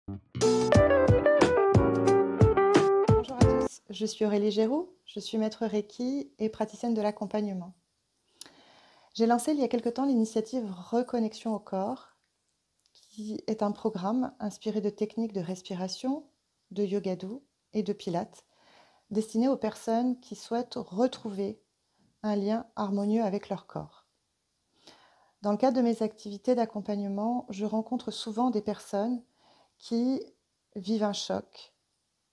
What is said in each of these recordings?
Bonjour à tous, je suis Aurélie Géroux, je suis maître Reiki et praticienne de l'accompagnement. J'ai lancé il y a quelque temps l'initiative Reconnexion au corps, qui est un programme inspiré de techniques de respiration, de yoga doux et de pilates, destiné aux personnes qui souhaitent retrouver un lien harmonieux avec leur corps. Dans le cadre de mes activités d'accompagnement, je rencontre souvent des personnes qui vivent un choc,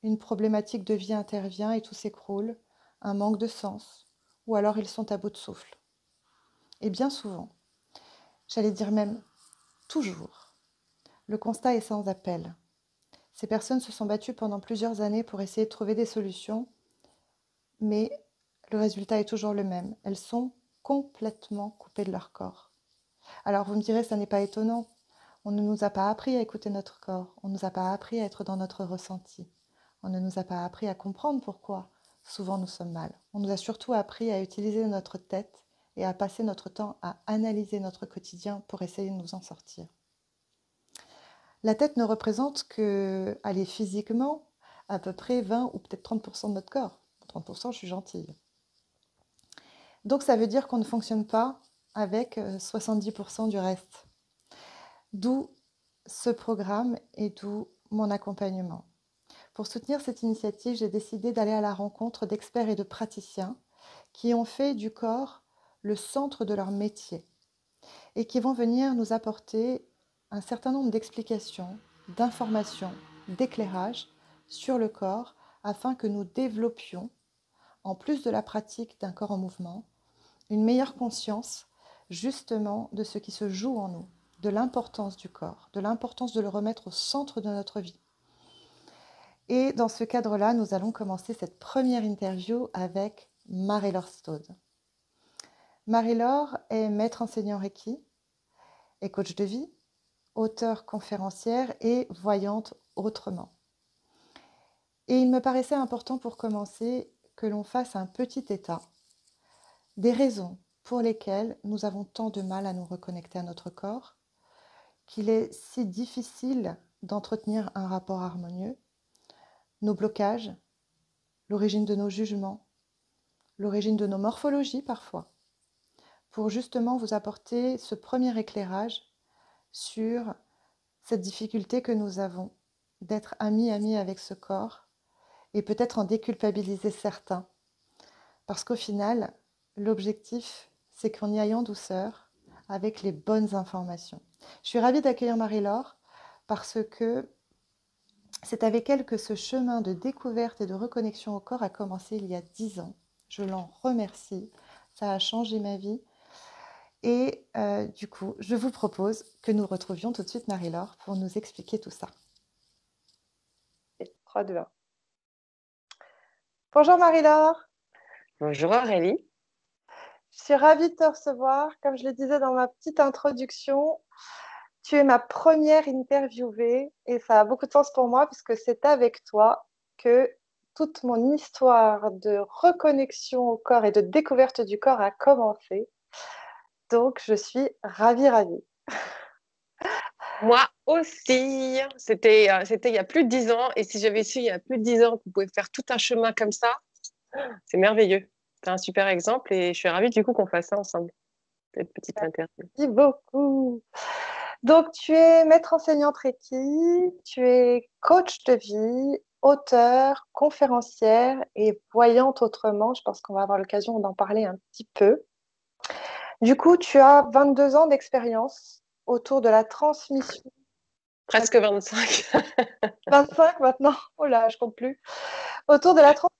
une problématique de vie intervient et tout s'écroule, un manque de sens, ou alors ils sont à bout de souffle. Et bien souvent, j'allais dire même toujours, le constat est sans appel. Ces personnes se sont battues pendant plusieurs années pour essayer de trouver des solutions, mais le résultat est toujours le même. Elles sont complètement coupées de leur corps. Alors vous me direz, ça n'est pas étonnant. On ne nous a pas appris à écouter notre corps, on ne nous a pas appris à être dans notre ressenti. On ne nous a pas appris à comprendre pourquoi souvent nous sommes mal. On nous a surtout appris à utiliser notre tête et à passer notre temps à analyser notre quotidien pour essayer de nous en sortir. La tête ne représente que, allez, physiquement, à peu près 20 ou peut-être 30% de notre corps. 30%, je suis gentille. Donc ça veut dire qu'on ne fonctionne pas avec 70% du reste. D'où ce programme et d'où mon accompagnement. Pour soutenir cette initiative, j'ai décidé d'aller à la rencontre d'experts et de praticiens qui ont fait du corps le centre de leur métier et qui vont venir nous apporter un certain nombre d'explications, d'informations, d'éclairages sur le corps afin que nous développions, en plus de la pratique d'un corps en mouvement, une meilleure conscience justement de ce qui se joue en nous, de l'importance du corps, de l'importance de le remettre au centre de notre vie. Et dans ce cadre-là, nous allons commencer cette première interview avec Marie-Laure Staude. Marie-Laure est maître enseignant Reiki, est coach de vie, auteure conférencière et voyante autrement. Et il me paraissait important pour commencer que l'on fasse un petit état des raisons pour lesquelles nous avons tant de mal à nous reconnecter à notre corps, qu'il est si difficile d'entretenir un rapport harmonieux, nos blocages, l'origine de nos jugements, l'origine de nos morphologies parfois, pour justement vous apporter ce premier éclairage sur cette difficulté que nous avons d'être amis avec ce corps et peut-être en déculpabiliser certains. Parce qu'au final, l'objectif, c'est qu'on y aille en douceur avec les bonnes informations. Je suis ravie d'accueillir Marie-Laure parce que c'est avec elle que ce chemin de découverte et de reconnexion au corps a commencé il y a 10 ans. Je l'en remercie, ça a changé ma vie. Et du coup, je vous propose que nous retrouvions tout de suite Marie-Laure pour nous expliquer tout ça. 3, 2, 1. Bonjour Marie-Laure. Bonjour Aurélie. Je suis ravie de te recevoir. Comme je le disais dans ma petite introduction, tu es ma première interviewée et ça a beaucoup de sens pour moi puisque c'est avec toi que toute mon histoire de reconnexion au corps et de découverte du corps a commencé. Donc, je suis ravie. Moi aussi, c'était il y a plus de 10 ans. Et si j'avais su il y a plus de 10 ans que vous pouvez faire tout un chemin comme ça, c'est merveilleux. C'est un super exemple et je suis ravie du coup qu'on fasse ça ensemble, cette petite interview. Merci beaucoup. Donc, tu es maître enseignante Reiki, tu es coach de vie, auteure, conférencière et voyante autrement. Je pense qu'on va avoir l'occasion d'en parler un petit peu. Du coup, tu as 22 ans d'expérience autour de la transmission. Presque 25. 25 maintenant, oh là, je compte plus. Autour de la transmission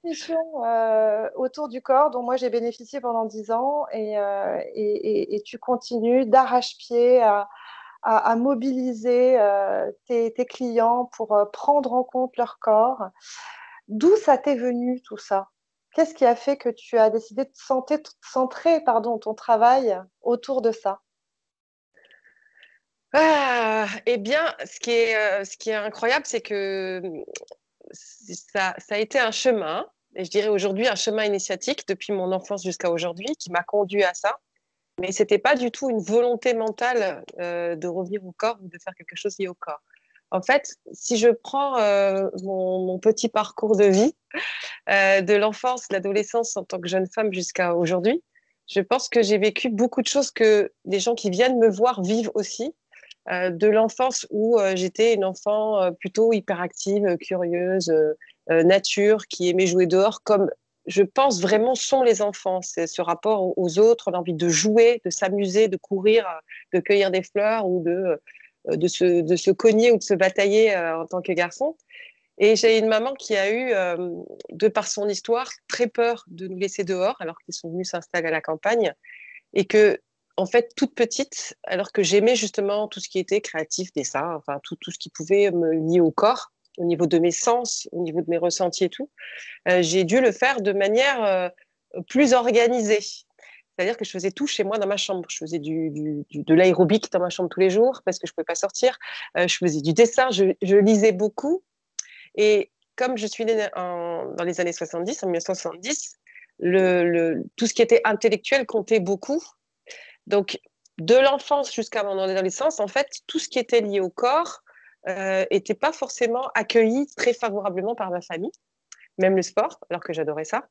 autour du corps, dont moi j'ai bénéficié pendant 10 ans, et tu continues d'arrache-pied à mobiliser tes clients pour prendre en compte leur corps. D'où ça t'est venu tout ça? Qu'est-ce qui a fait que tu as décidé de centrer ton travail autour de ça? Eh bien, ce qui est incroyable, c'est que ça a été un chemin, et je dirais aujourd'hui un chemin initiatique depuis mon enfance jusqu'à aujourd'hui, qui m'a conduit à ça. Mais ce n'était pas du tout une volonté mentale de revenir au corps ou de faire quelque chose lié au corps. En fait, si je prends mon petit parcours de vie, de l'enfance, l'adolescence en tant que jeune femme jusqu'à aujourd'hui, je pense que j'ai vécu beaucoup de choses que les gens qui viennent me voir vivent aussi. De l'enfance où j'étais une enfant plutôt hyperactive, curieuse, nature, qui aimait jouer dehors, comme je pense vraiment sont les enfants. C'est ce rapport aux autres, l'envie de jouer, de s'amuser, de courir, de cueillir des fleurs ou de se cogner ou de se batailler en tant que garçon. Et j'ai une maman qui a eu, de par son histoire, très peur de nous laisser dehors alors qu'ils sont venus s'installer à la campagne. Et que, en fait, toute petite, alors que j'aimais justement tout ce qui était créatif, dessin, enfin tout ce qui pouvait me lier au corps, au niveau de mes sens, au niveau de mes ressentis et tout, j'ai dû le faire de manière plus organisée. C'est-à-dire que je faisais tout chez moi dans ma chambre. Je faisais de l'aérobic dans ma chambre tous les jours parce que je ne pouvais pas sortir. Je faisais du dessin, je lisais beaucoup. Et comme je suis née dans les années 70, en 1970, tout ce qui était intellectuel comptait beaucoup. Donc, de l'enfance jusqu'à mon adolescence, en fait, tout ce qui était lié au corps n'était pas forcément accueilli très favorablement par ma famille, même le sport, alors que j'adorais ça.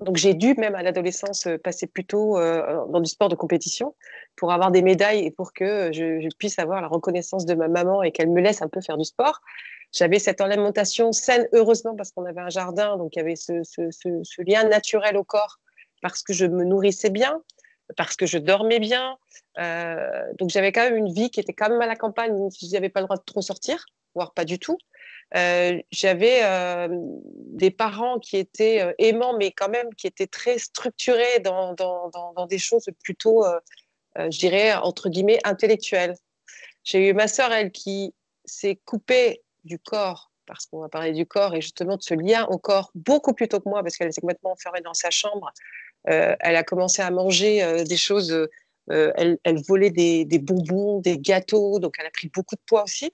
Donc, j'ai dû, même à l'adolescence, passer plutôt dans du sport de compétition pour avoir des médailles et pour que je puisse avoir la reconnaissance de ma maman et qu'elle me laisse un peu faire du sport. J'avais cette alimentation saine, heureusement, parce qu'on avait un jardin, donc il y avait ce lien naturel au corps, parce que je me nourrissais bien, parce que je dormais bien. Donc j'avais quand même une vie qui était quand même à la campagne, même si je n'avais pas le droit de trop sortir, voire pas du tout. J'avais des parents qui étaient aimants, mais quand même qui étaient très structurés dans des choses plutôt, je dirais, entre guillemets, intellectuelles. J'ai eu ma sœur, elle, qui s'est coupée du corps, parce qu'on va parler du corps, et justement de ce lien au corps, beaucoup plus tôt que moi, parce qu'elle était complètement enfermée dans sa chambre. Elle a commencé à manger des choses, elle volait des bonbons, des gâteaux, donc elle a pris beaucoup de poids aussi.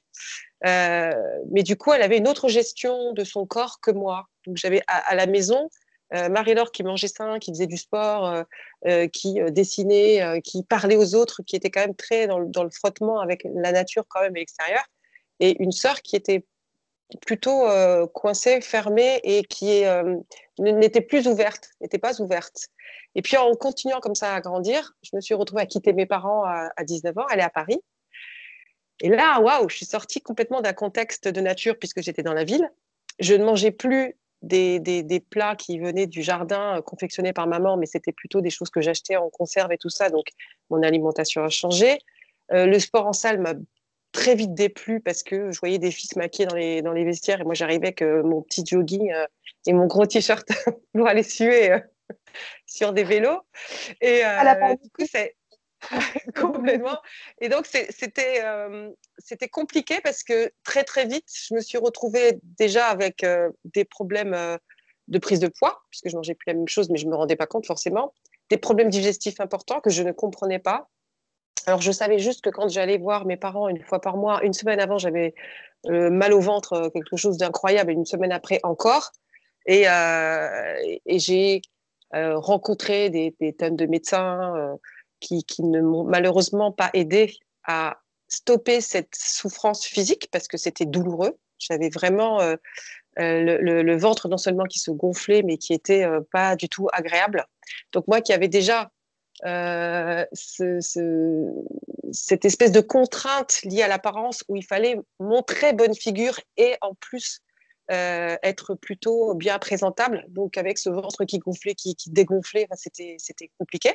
Mais du coup, elle avait une autre gestion de son corps que moi. Donc j'avais à la maison Marie-Laure qui mangeait sain, qui faisait du sport, qui dessinait, qui parlait aux autres, qui était quand même très dans le frottement avec la nature quand même et l'extérieur. Et une sœur qui était plutôt coincée, fermée et qui n'était plus ouverte, n'était pas ouverte. Et puis en continuant comme ça à grandir, je me suis retrouvée à quitter mes parents à 19 ans, aller à Paris. Et là, waouh, je suis sortie complètement d'un contexte de nature puisque j'étais dans la ville. Je ne mangeais plus des plats qui venaient du jardin confectionnés par maman, mais c'était plutôt des choses que j'achetais en conserve et tout ça. Donc, mon alimentation a changé. Le sport en salle m'a très vite déplu parce que je voyais des filles se maquiller dans les vestiaires et moi, j'arrivais avec mon petit jogging et mon gros t-shirt pour aller suer sur des vélos. Et À la du coup, c'est complètement. Et donc, c'était compliqué parce que très, très vite, je me suis retrouvée déjà avec des problèmes de prise de poids, puisque je mangeais plus la même chose, mais je ne me rendais pas compte forcément. Des problèmes digestifs importants que je ne comprenais pas. Alors, je savais juste que quand j'allais voir mes parents une fois par mois, une semaine avant, j'avais mal au ventre, quelque chose d'incroyable, et une semaine après encore. Et j'ai rencontré des tonnes de médecins qui ne m'ont malheureusement pas aidé à stopper cette souffrance physique parce que c'était douloureux. J'avais vraiment le ventre non seulement qui se gonflait, mais qui était pas du tout agréable. Donc moi qui avais déjà euh, ce, ce, cette espèce de contrainte liée à l'apparence où il fallait montrer bonne figure et en plus être plutôt bien présentable. Donc avec ce ventre qui gonflait, qui dégonflait, enfin, c'était compliqué.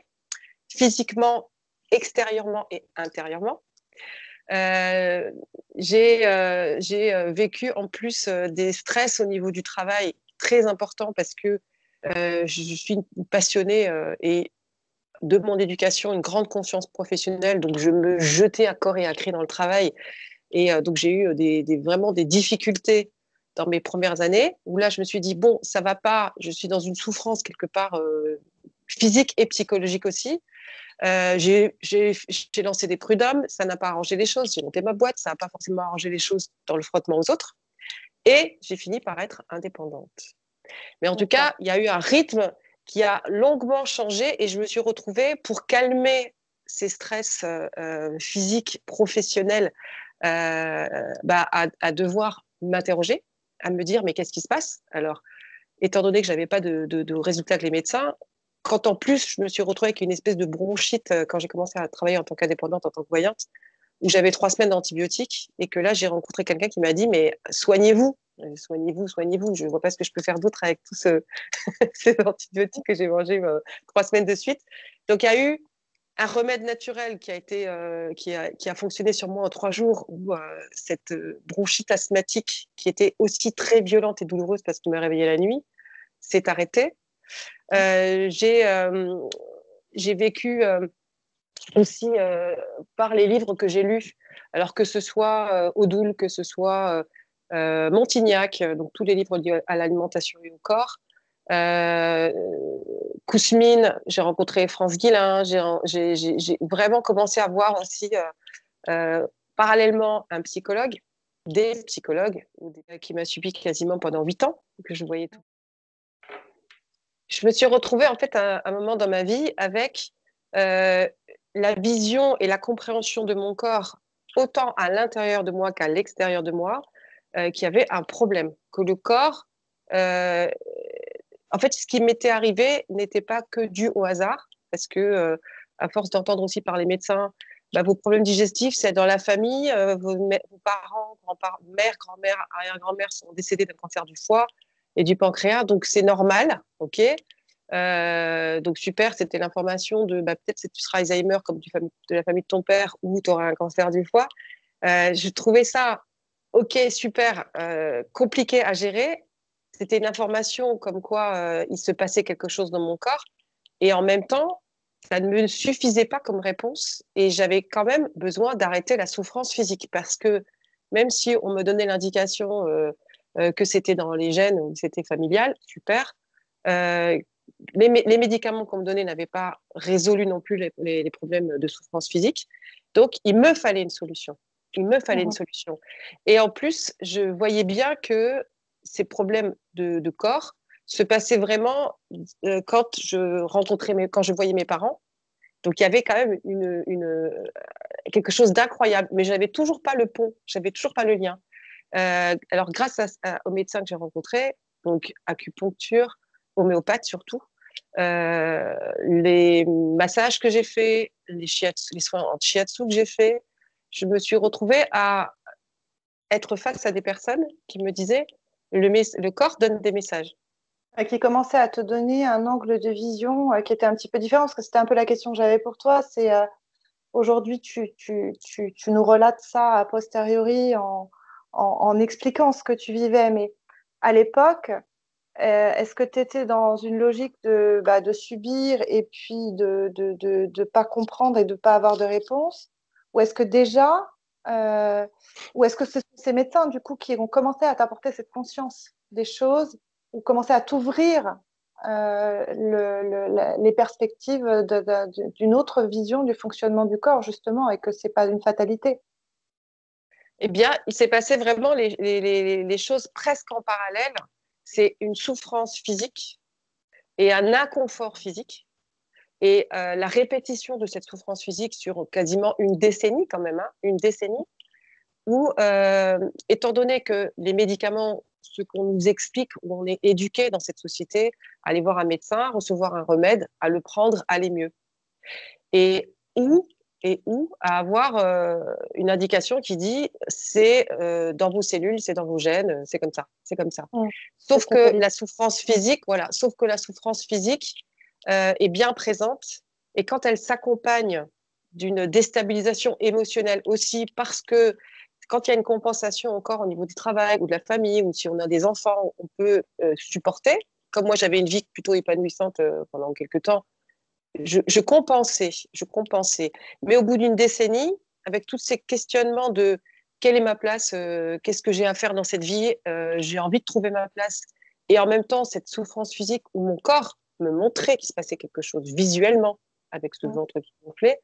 Physiquement, extérieurement et intérieurement. Euh, j'ai vécu en plus des stress au niveau du travail très importants parce que je suis une passionnée et de mon éducation, une grande conscience professionnelle. Donc, je me jetais à corps et à cri dans le travail. Et donc, j'ai eu vraiment des difficultés dans mes premières années où là, je me suis dit, bon, ça va pas, je suis dans une souffrance quelque part physique et psychologique aussi. J'ai lancé des prud'hommes, ça n'a pas arrangé les choses. J'ai monté ma boîte, ça n'a pas forcément arrangé les choses dans le frottement aux autres. Et j'ai fini par être indépendante. Mais en tout cas, il y a eu un rythme qui a longuement changé et je me suis retrouvée pour calmer ces stress physiques, professionnels, à devoir m'interroger, à me dire mais qu'est-ce qui se passe? Alors, étant donné que j'avais pas de résultats avec les médecins, quand en plus je me suis retrouvée avec une espèce de bronchite quand j'ai commencé à travailler en tant qu'indépendante, en tant que voyante, où j'avais 3 semaines d'antibiotiques et que là j'ai rencontré quelqu'un qui m'a dit mais soignez-vous, soignez-vous, soignez-vous. Je ne vois pas ce que je peux faire d'autre avec tous ces antibiotiques que j'ai mangés 3 semaines de suite. Donc il y a eu un remède naturel qui a été qui a fonctionné sur moi en 3 jours où cette bronchite asthmatique qui était aussi très violente et douloureuse parce qu'il me réveillait la nuit s'est arrêtée. J'ai vécu aussi par les livres que j'ai lus, alors que ce soit Odile, que ce soit Montignac, donc tous les livres liés à l'alimentation et au corps. Euh, Kousmine, j'ai rencontré France Guilin, j'ai vraiment commencé à voir aussi parallèlement un psychologue, des psychologues, qui m'a suivi quasiment pendant 8 ans, que je voyais tout. Je me suis retrouvée en fait à un moment dans ma vie avec la vision et la compréhension de mon corps, autant à l'intérieur de moi qu'à l'extérieur de moi, qui avait un problème, que le corps, en fait, ce qui m'était arrivé n'était pas que dû au hasard, parce que à force d'entendre aussi par les médecins, vos problèmes digestifs, c'est dans la famille, vos parents, grands-parents, mère, grand-mère, arrière-grand-mère sont décédés d'un cancer du foie et du pancréas, donc c'est normal, ok. Donc super, c'était l'information de peut-être que tu seras Alzheimer comme de la famille de ton père ou tu auras un cancer du foie. Je trouvais ça ok, super, compliqué à gérer. C'était une information comme quoi il se passait quelque chose dans mon corps et en même temps, ça ne me suffisait pas comme réponse et j'avais quand même besoin d'arrêter la souffrance physique parce que même si on me donnait l'indication que c'était dans les gènes ou que c'était familial, super. Euh, les médicaments qu'on me donnait n'avaient pas résolu non plus les problèmes de souffrance physique. Donc, il me fallait une solution. Il me fallait une solution. Et en plus, je voyais bien que ces problèmes de corps se passaient vraiment quand quand je voyais mes parents. Donc, il y avait quand même quelque chose d'incroyable. Mais je n'avais toujours pas le pont, je n'avais toujours pas le lien. Alors, grâce aux médecins que j'ai rencontrés, donc acupuncture, homéopathe surtout, les massages que j'ai faits, les soins en shiatsu que j'ai faits, je me suis retrouvée à être face à des personnes qui me disaient le corps donne des messages. Qui commençait à te donner un angle de vision qui était un petit peu différent, parce que c'était un peu la question que j'avais pour toi. C'est aujourd'hui, tu nous relates ça a posteriori en expliquant ce que tu vivais, mais à l'époque, est-ce que tu étais dans une logique de subir et puis de pas comprendre et de pas avoir de réponse? Ou est-ce que déjà, ou est-ce que ce sont ces médecins du coup qui ont commencé à t'apporter cette conscience des choses ou commencé à t'ouvrir les perspectives d'une autre vision du fonctionnement du corps justement et que c'est pas une fatalité? Eh bien, il s'est passé vraiment les choses presque en parallèle. C'est une souffrance physique et un inconfort physique. Et la répétition de cette souffrance physique sur quasiment une décennie quand même, hein, une décennie, où, étant donné que les médicaments, ce qu'on nous explique, où on est éduqué dans cette société, aller voir un médecin, recevoir un remède, à le prendre, aller mieux. Et où à avoir une indication qui dit c'est dans vos cellules, c'est dans vos gènes, c'est comme ça, c'est comme ça. Sauf que la souffrance physique, voilà, sauf que la souffrance physique est bien présente et quand elle s'accompagne d'une déstabilisation émotionnelle aussi parce que quand il y a une compensation encore au niveau du travail ou de la famille ou si on a des enfants, on peut supporter. Comme moi, j'avais une vie plutôt épanouissante pendant quelques temps, je compensais. Mais au bout d'une décennie, avec tous ces questionnements de quelle est ma place, qu'est-ce que j'ai à faire dans cette vie, j'ai envie de trouver ma place. Et en même temps, cette souffrance physique où mon corps me montrait qu'il se passait quelque chose visuellement avec ce ventre qui gonflait,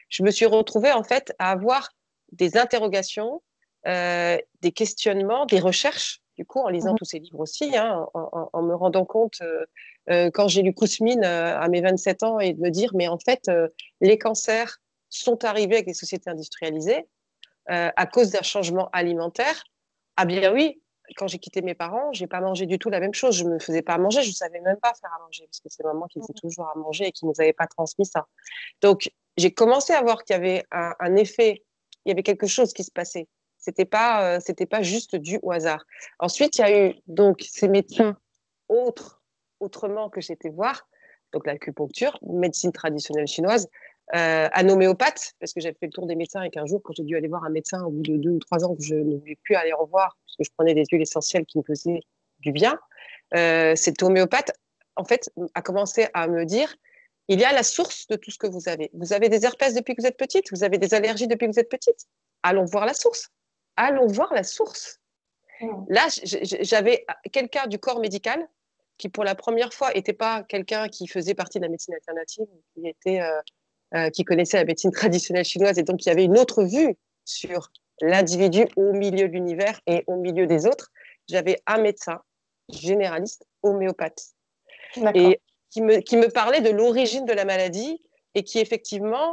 je me suis retrouvée en fait à avoir des interrogations, des questionnements, des recherches, du coup, en lisant tous ces livres aussi, hein, en me rendant compte, quand j'ai lu Kousmine à mes 27 ans, et de me dire, mais en fait, les cancers sont arrivés avec les sociétés industrialisées, à cause d'un changement alimentaire. Ah bien oui, quand j'ai quitté mes parents, j'ai pas mangé du tout la même chose. Je me faisais pas à manger, je savais même pas faire à manger parce que c'est maman qui faisait toujours à manger et qui nous avait pas transmis ça. Donc j'ai commencé à voir qu'il y avait un effet, il y avait quelque chose qui se passait. C'était pas juste dû au hasard. Ensuite, il y a eu donc ces médecins autrement que j'étais voir, donc l'acupuncture, médecine traditionnelle chinoise, un homéopathe, parce que j'avais fait le tour des médecins et qu'un jour, quand j'ai dû aller voir un médecin au bout de 2 ou 3 ans, que je ne voulais plus aller revoir, parce que je prenais des huiles essentielles qui me faisaient du bien, cet homéopathe, en fait, a commencé à me dire, il y a la source de tout ce que vous avez. Vous avez des herpès depuis que vous êtes petite, vous avez des allergies depuis que vous êtes petite. Allons voir la source. Allons voir la source. Là, j'avais quelqu'un du corps médical qui, pour la première fois, n'était pas quelqu'un qui faisait partie de la médecine alternative, qui connaissait la médecine traditionnelle chinoise, et donc il y avait une autre vue sur l'individu au milieu de l'univers et au milieu des autres. J'avais un médecin généraliste homéopathe et qui me parlait de l'origine de la maladie et qui effectivement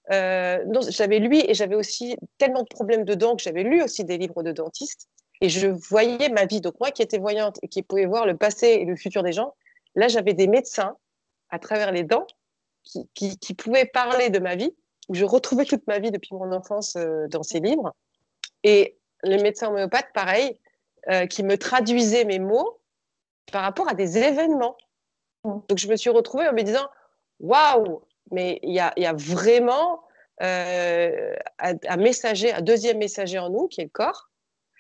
j'avais lui et j'avais aussi tellement de problèmes de dents que j'avais lu aussi des livres de dentistes et je voyais ma vie. Donc moi qui étais voyante et qui pouvais voir le passé et le futur des gens, là j'avais des médecins à travers les dents qui pouvaient parler de ma vie, où je retrouvais toute ma vie depuis mon enfance dans ces livres. Et le médecin homéopathe, pareil, qui me traduisait mes mots par rapport à des événements. Donc je me suis retrouvée en me disant, waouh, mais il y a vraiment un messager, un deuxième messager en nous, qui est le corps.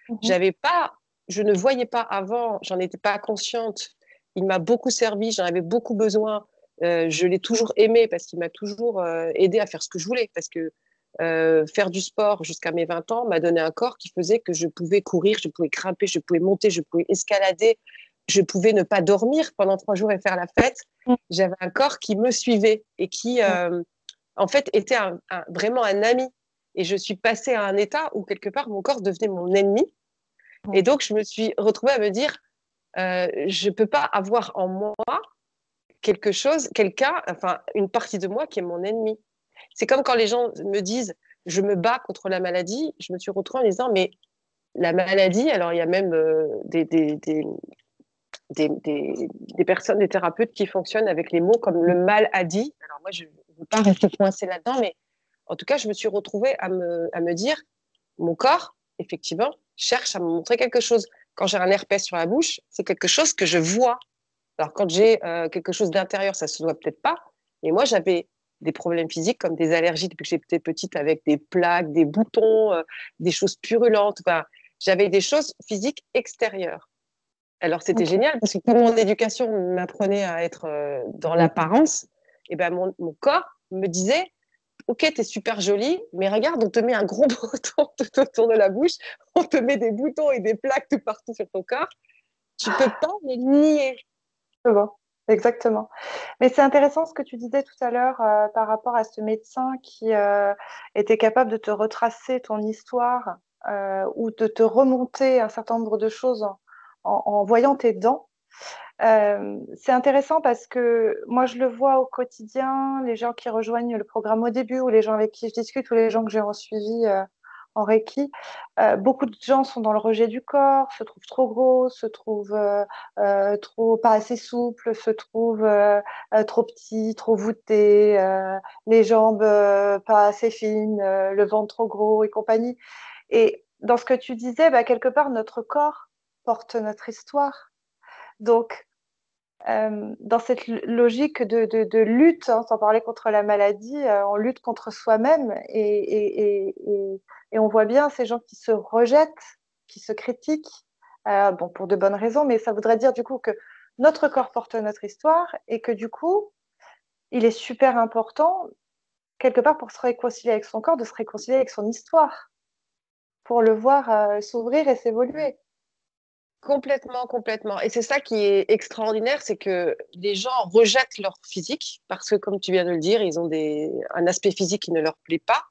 Je ne voyais pas avant, j'en étais pas consciente. Il m'a beaucoup servi, j'en avais beaucoup besoin. Je l'ai toujours aimé parce qu'il m'a toujours aidé à faire ce que je voulais. Parce que faire du sport jusqu'à mes 20 ans m'a donné un corps qui faisait que je pouvais courir, je pouvais grimper, je pouvais monter, je pouvais escalader, je pouvais ne pas dormir pendant 3 jours et faire la fête. J'avais un corps qui me suivait et qui, en fait, était vraiment un ami. Et je suis passée à un état où, quelque part, mon corps devenait mon ennemi. Et donc, je me suis retrouvée à me dire, je ne peux pas avoir en moi enfin, une partie de moi qui est mon ennemi. C'est comme quand les gens me disent, je me bats contre la maladie, je me suis retrouvée en disant, mais la maladie, alors il y a même des personnes, des thérapeutes qui fonctionnent avec les mots comme le mal a dit. Alors moi, je ne veux pas rester coincée là-dedans, mais en tout cas, je me suis retrouvée à me dire, mon corps, effectivement, cherche à me montrer quelque chose. Quand j'ai un herpès sur la bouche, c'est quelque chose que je vois. Alors quand j'ai quelque chose d'intérieur, ça se voit peut-être pas, mais moi, j'avais des problèmes physiques comme des allergies depuis que j'étais petite avec des plaques, des boutons, des choses purulentes. Enfin, j'avais des choses physiques extérieures. Alors, c'était génial parce que comme mon éducation m'apprenait à être dans l'apparence, et ben mon corps me disait, OK, t'es super jolie, mais regarde, on te met un gros bouton tout autour de la bouche, on te met des boutons et des plaques tout partout sur ton corps. Tu peux pas les nier. Bon, exactement. Mais c'est intéressant ce que tu disais tout à l'heure par rapport à ce médecin qui était capable de te retracer ton histoire ou de te remonter un certain nombre de choses en voyant tes dents. C'est intéressant parce que moi, je le vois au quotidien, les gens qui rejoignent le programme au début ou les gens avec qui je discute ou les gens que j'ai en suivi en Reiki. Beaucoup de gens sont dans le rejet du corps, se trouvent trop gros, se trouvent trop pas assez souples, se trouvent trop petits, trop voûtés, les jambes pas assez fines, le ventre trop gros et compagnie. Et dans ce que tu disais, bah, quelque part, notre corps porte notre histoire. Donc, dans cette logique de lutte, hein, sans parler contre la maladie, on lutte contre soi-même et on voit bien ces gens qui se rejettent, qui se critiquent, bon, pour de bonnes raisons, mais ça voudrait dire du coup que notre corps porte notre histoire et que du coup, il est super important, quelque part, pour se réconcilier avec son corps, de se réconcilier avec son histoire, pour le voir s'ouvrir et s'évoluer. Complètement, complètement. Et c'est ça qui est extraordinaire, c'est que les gens rejettent leur physique parce que, comme tu viens de le dire, ils ont un aspect physique qui ne leur plaît pas.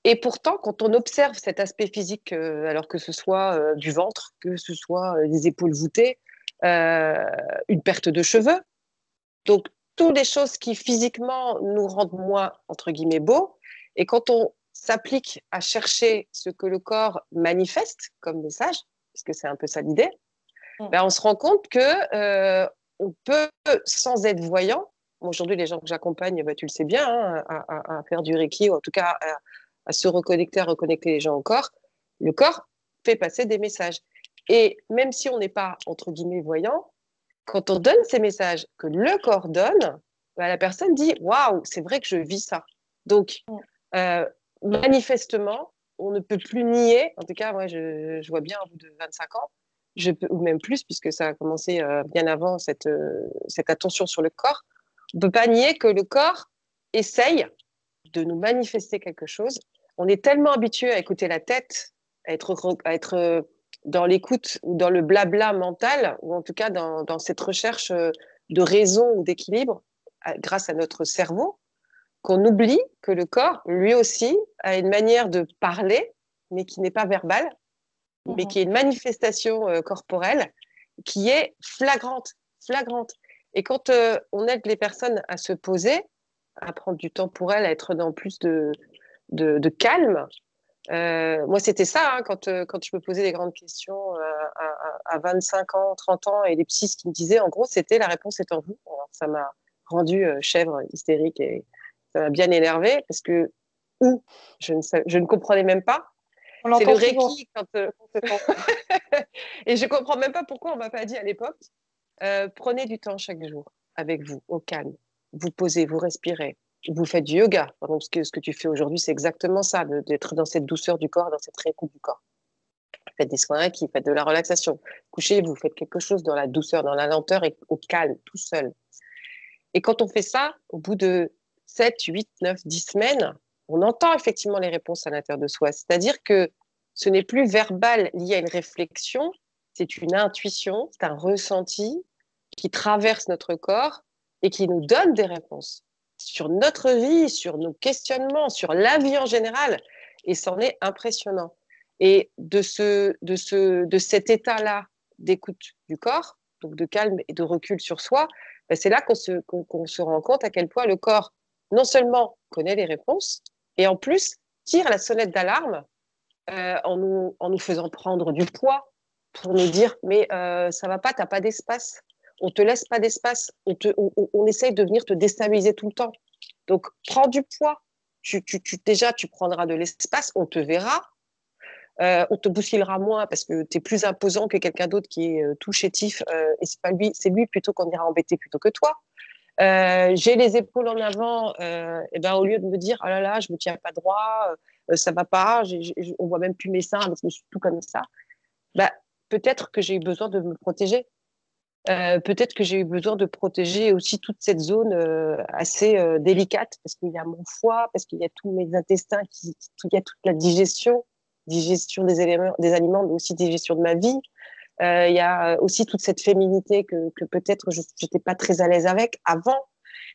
Et pourtant, quand on observe cet aspect physique, alors que ce soit du ventre, que ce soit des épaules voûtées, euh, une perte de cheveux, donc toutes les choses qui physiquement nous rendent moins, entre guillemets, beaux, et quand on s'applique à chercher ce que le corps manifeste comme message, parce que c'est un peu ça l'idée, ben, on se rend compte que on peut, sans être voyant, aujourd'hui les gens que j'accompagne, ben, tu le sais bien, hein, à faire du Reiki, ou en tout cas à se reconnecter, à reconnecter les gens au corps, le corps fait passer des messages. Et même si on n'est pas, entre guillemets, voyant, quand on donne ces messages que le corps donne, ben, la personne dit « Waouh, c'est vrai que je vis ça ». Donc, manifestement, on ne peut plus nier, en tout cas, moi, je vois bien au bout de 25 ans, ou même plus, puisque ça a commencé bien avant cette attention sur le corps, on ne peut pas nier que le corps essaye de nous manifester quelque chose. On est tellement habitué à écouter la tête, à être dans l'écoute ou dans le blabla mental, ou en tout cas dans cette recherche de raison ou d'équilibre grâce à notre cerveau, qu'on oublie que le corps, lui aussi, a une manière de parler, mais qui n'est pas verbale, mais qui est une manifestation corporelle qui est flagrante, flagrante. Et quand on aide les personnes à se poser, à prendre du temps pour elles, à être dans plus de calme, moi c'était ça, hein, quand je me posais des grandes questions à 25 ans, 30 ans, et les psys qui me disaient, en gros, c'était la réponse est en vous. Alors, ça m'a rendue chèvre, hystérique, et ça m'a bien énervée, parce que, je ne comprenais même pas. On C'est le l'entend souvent. Reiki quand et je comprends même pas pourquoi on m'a pas dit à l'époque prenez du temps chaque jour avec vous, au calme. Vous posez, vous respirez. Vous faites du yoga. Par exemple, ce que tu fais aujourd'hui, c'est exactement ça, d'être dans cette douceur du corps, dans cette réécoute du corps. Faites des soins qui faites de la relaxation. Couchez-vous, faites quelque chose dans la douceur, dans la lenteur et au calme, tout seul. Et quand on fait ça, au bout de 7, 8, 9, 10 semaines, on entend effectivement les réponses à l'intérieur de soi. C'est-à-dire que ce n'est plus verbal lié à une réflexion, c'est une intuition, c'est un ressenti qui traverse notre corps et qui nous donne des réponses sur notre vie, sur nos questionnements, sur la vie en général. Et c'en est impressionnant. Et de cet état-là d'écoute du corps, donc de calme et de recul sur soi, ben c'est là qu'on se rend compte à quel point le corps, non seulement connaît les réponses, et en plus tire la sonnette d'alarme en nous faisant prendre du poids pour nous dire mais ça va pas, t'as pas d'espace, on te laisse pas d'espace, on essaye de venir te déstabiliser tout le temps. Donc prends du poids, déjà tu prendras de l'espace, on te verra, on te bousculera moins parce que tu es plus imposant que quelqu'un d'autre qui est tout chétif et c'est lui plutôt qu'on ira embêter plutôt que toi. J'ai les épaules en avant, et ben au lieu de me dire oh là là, je me tiens pas droit, ça va pas, on voit même plus mes seins parce que je suis tout comme ça. Bah, peut-être que j'ai eu besoin de me protéger. Peut-être que j'ai eu besoin de protéger aussi toute cette zone assez délicate parce qu'il y a mon foie, parce qu'il y a tous mes intestins, il y a toute la digestion des aliments, mais aussi digestion de ma vie. Il y a aussi toute cette féminité que peut-être je n'étais pas très à l'aise avec avant.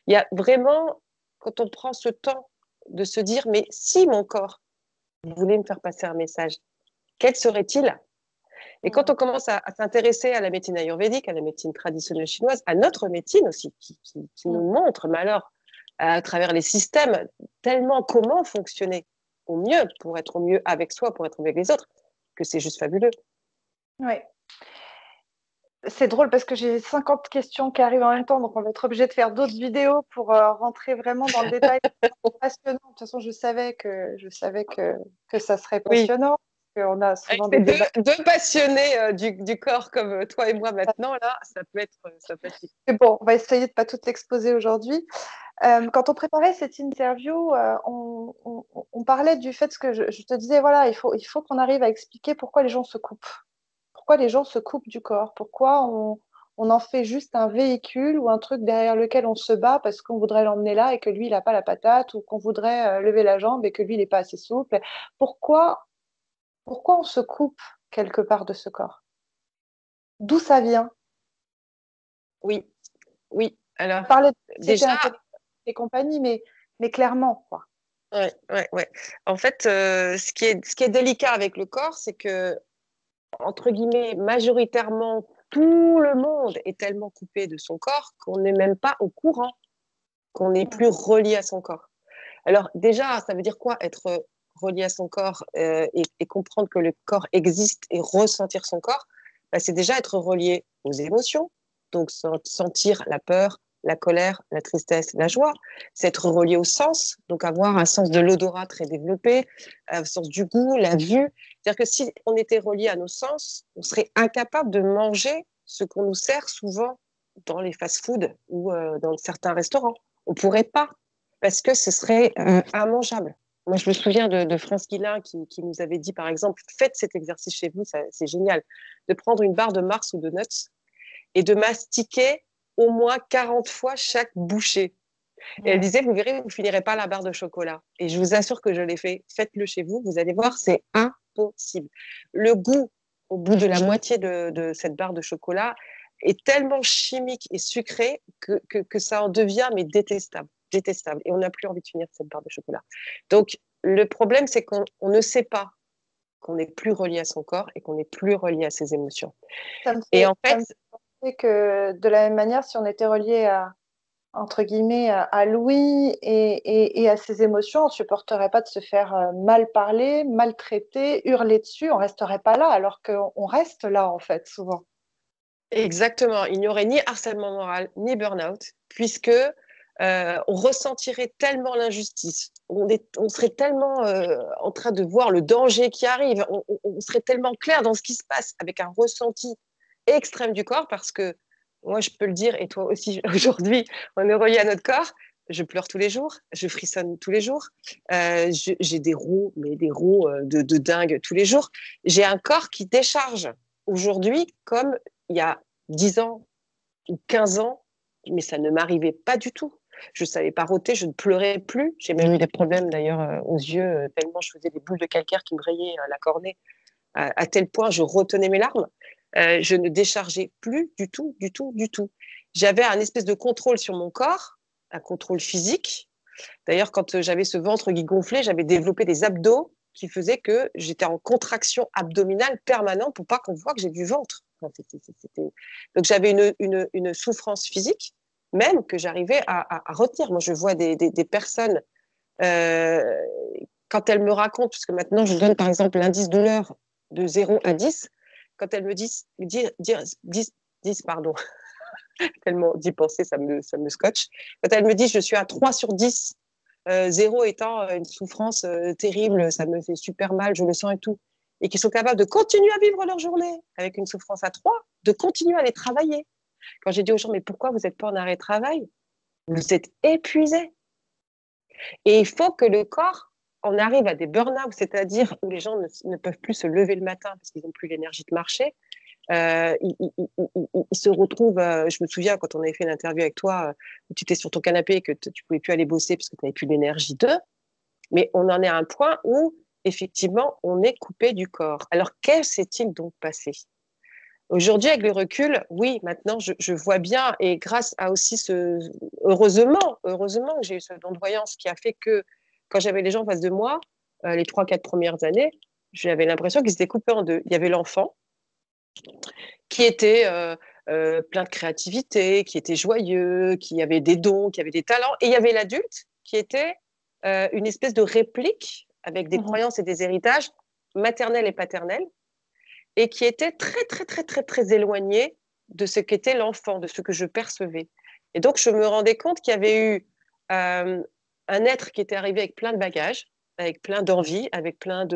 Il y a vraiment, quand on prend ce temps de se dire, mais si mon corps voulait me faire passer un message, quel serait-il? Et quand on commence à s'intéresser à la médecine ayurvédique, à la médecine traditionnelle chinoise, à notre médecine aussi, qui nous montre, mais alors, à travers les systèmes, tellement comment fonctionner au mieux pour être au mieux avec soi, pour être au mieux avec les autres, que c'est juste fabuleux. Oui. C'est drôle parce que j'ai 50 questions qui arrivent en même temps, donc on va être obligé de faire d'autres vidéos pour rentrer vraiment dans le détail. Passionnant. De toute façon, je savais que ça serait passionnant. Oui. On a souvent avec des débats. deux passionnés du corps comme toi et moi maintenant, là, ça peut être C'est bon, on va essayer de ne pas tout exposer aujourd'hui. Quand on préparait cette interview, on parlait du fait que je te disais, voilà, il faut qu'on arrive à expliquer pourquoi les gens se coupent. Pourquoi les gens se coupent du corps? Pourquoi on en fait juste un véhicule ou un truc derrière lequel on se bat parce qu'on voudrait l'emmener là et que lui, il n'a pas la patate, ou qu'on voudrait lever la jambe et que lui, il n'est pas assez souple. Pourquoi on se coupe quelque part de ce corps? D'où ça vient? Oui, oui. Alors, On parlait de société déjà, intellectuelle et compagnie, mais clairement, quoi. ouais. En fait, ce qui est délicat avec le corps, c'est que, entre guillemets, majoritairement, tout le monde est tellement coupé de son corps qu'on n'est même pas au courant, qu'on n'est plus relié à son corps. Alors, déjà, ça veut dire quoi être relié à son corps et comprendre que le corps existe et ressentir son corps, bah, c'est déjà être relié aux émotions, donc sentir la peur, la colère, la tristesse, la joie. C'est être relié au sens, donc avoir un sens de l'odorat très développé, un sens du goût, la vue. C'est-à-dire que si on était relié à nos sens, on serait incapable de manger ce qu'on nous sert souvent dans les fast-foods ou dans certains restaurants. On ne pourrait pas, parce que ce serait immangeable. Moi, je me souviens de France Guillain qui nous avait dit, par exemple, faites cet exercice chez vous, c'est génial, de prendre une barre de Mars ou de Nuts et de mastiquer au moins 40 fois chaque bouchée. Et elle disait, vous verrez, vous ne finirez pas la barre de chocolat. Et je vous assure que je l'ai fait. Faites-le chez vous, vous allez voir, c'est impossible. Le goût, au bout de la moitié de cette barre de chocolat, est tellement chimique et sucré que ça en devient mais détestable. Détestable. Et on n'a plus envie de finir cette barre de chocolat. Donc, le problème, c'est qu'on ne sait pas qu'on n'est plus relié à son corps et qu'on n'est plus relié à ses émotions. Et en Ça fait, me fait penser que de la même manière, si on était relié à, entre guillemets, à Louis et à ses émotions, on ne supporterait pas de se faire mal parler, maltraiter, hurler dessus, on ne resterait pas là, alors qu'on reste là, en fait, souvent. exactement, il n'y aurait ni harcèlement moral, ni burn-out, puisque on ressentirait tellement l'injustice, on serait tellement en train de voir le danger qui arrive, on serait tellement clair dans ce qui se passe avec un ressenti extrême du corps, parce que moi je peux le dire, et toi aussi aujourd'hui, on est relié à notre corps. Je pleure tous les jours, je frissonne tous les jours, j'ai des roux, mais des roux de dingue tous les jours. J'ai un corps qui décharge aujourd'hui comme il y a 10 ans ou 15 ans, mais ça ne m'arrivait pas du tout. Je ne savais pas rôter, je ne pleurais plus. J'ai même eu des problèmes d'ailleurs aux yeux, tellement je faisais des boules de calcaire qui me rayaient la cornée, à tel point je retenais mes larmes. Je ne déchargeais plus du tout, du tout, du tout. J'avais un espèce de contrôle sur mon corps, un contrôle physique. D'ailleurs, quand j'avais ce ventre qui gonflait, j'avais développé des abdos qui faisaient que j'étais en contraction abdominale permanente pour pas qu'on voit que j'ai du ventre. Donc j'avais une souffrance physique, même que j'arrivais à retenir. Moi, je vois des personnes, euh, quand elles me racontent, puisque maintenant je donne par exemple l'indice douleur de 0 à 10, quand elles me disent 10, pardon, tellement d'y penser, ça me scotche. Quand elles me disent je suis à 3 sur 10, 0 étant une souffrance terrible, ça me fait super mal, je le sens et tout, et qui sont capables de continuer à vivre leur journée avec une souffrance à 3, de continuer à aller travailler. Quand j'ai dit aux gens, mais pourquoi vous n'êtes pas en arrêt de travail? Vous êtes épuisés. Et il faut que le corps en arrive à des burn-out, c'est-à-dire où les gens ne peuvent plus se lever le matin parce qu'ils n'ont plus l'énergie de marcher. Ils se retrouvent, je me souviens quand on avait fait l'interview avec toi, où tu étais sur ton canapé et que tu ne pouvais plus aller bosser parce que tu n'avais plus l'énergie d'eux, mais on en est à un point où, effectivement, on est coupé du corps. Alors, que s'est-il donc passé? Aujourd'hui, avec le recul, oui, maintenant, je vois bien, et grâce à aussi heureusement que j'ai eu ce don de voyance qui a fait que quand j'avais les gens en face de moi, les 3, 4 premières années, j'avais l'impression qu'ils étaient coupés en deux. Il y avait l'enfant qui était plein de créativité, qui était joyeux, qui avait des dons, qui avait des talents, et il y avait l'adulte qui était une espèce de réplique avec des croyances et des héritages maternels et paternels, et qui était très, très, très, très, très éloigné de ce qu'était l'enfant, de ce que je percevais. Et donc, je me rendais compte qu'il y avait eu un être qui était arrivé avec plein de bagages, avec plein d'envie, avec plein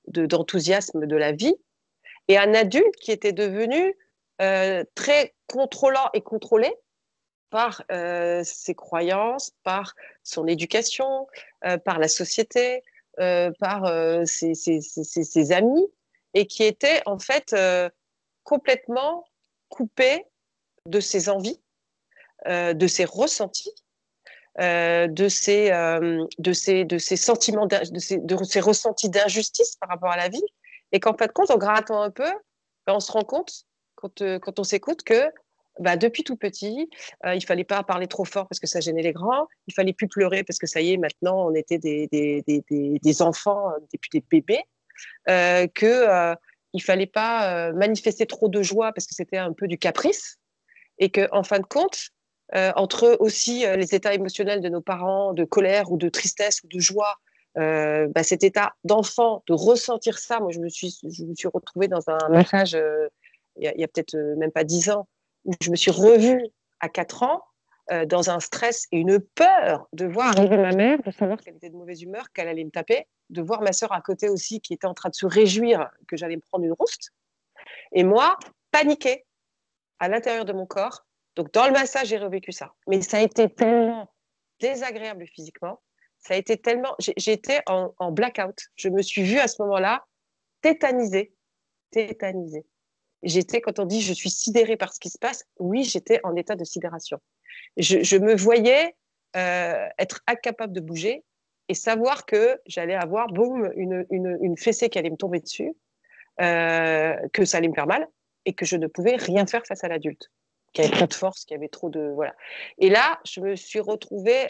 d'enthousiasme de la vie, et un adulte qui était devenu très contrôlant et contrôlé par ses croyances, par son éducation, par la société, par ses amis, et qui était en fait complètement coupé de ses envies, de ses ressentis, de ses sentiments, de ses ressentis d'injustice par rapport à la vie, et qu'en fin de compte, en grattant un peu, ben, on se rend compte, quand on s'écoute, que bah, depuis tout petit, il fallait pas parler trop fort parce que ça gênait les grands, il fallait plus pleurer parce que ça y est, maintenant, on était des enfants, depuis des bébés, que il fallait pas manifester trop de joie parce que c'était un peu du caprice, et que en fin de compte, entre aussi les états émotionnels de nos parents, de colère ou de tristesse ou de joie, cet état d'enfant, de ressentir ça. Moi, je me suis retrouvée dans un massage il y a peut-être même pas 10 ans, où je me suis revue à 4 ans dans un stress et une peur de voir arriver ma mère, de savoir qu'elle était de mauvaise humeur, qu'elle allait me taper, de voir ma sœur à côté aussi qui était en train de se réjouir que j'allais me prendre une rouste. Et moi, paniquée à l'intérieur de mon corps. Donc, dans le massage, j'ai revécu ça. Mais ça a été tellement désagréable physiquement. Ça a été tellement. J'étais en blackout. Je me suis vue à ce moment-là tétanisée. Tétanisée. J'étais, quand on dit je suis sidérée par ce qui se passe, oui, j'étais en état de sidération. Je me voyais être incapable de bouger et savoir que j'allais avoir, boum, une fessée qui allait me tomber dessus, que ça allait me faire mal et que je ne pouvais rien faire face à l'adulte, qui avait trop de force, qui avait trop de... Voilà. Et là, je me suis retrouvée,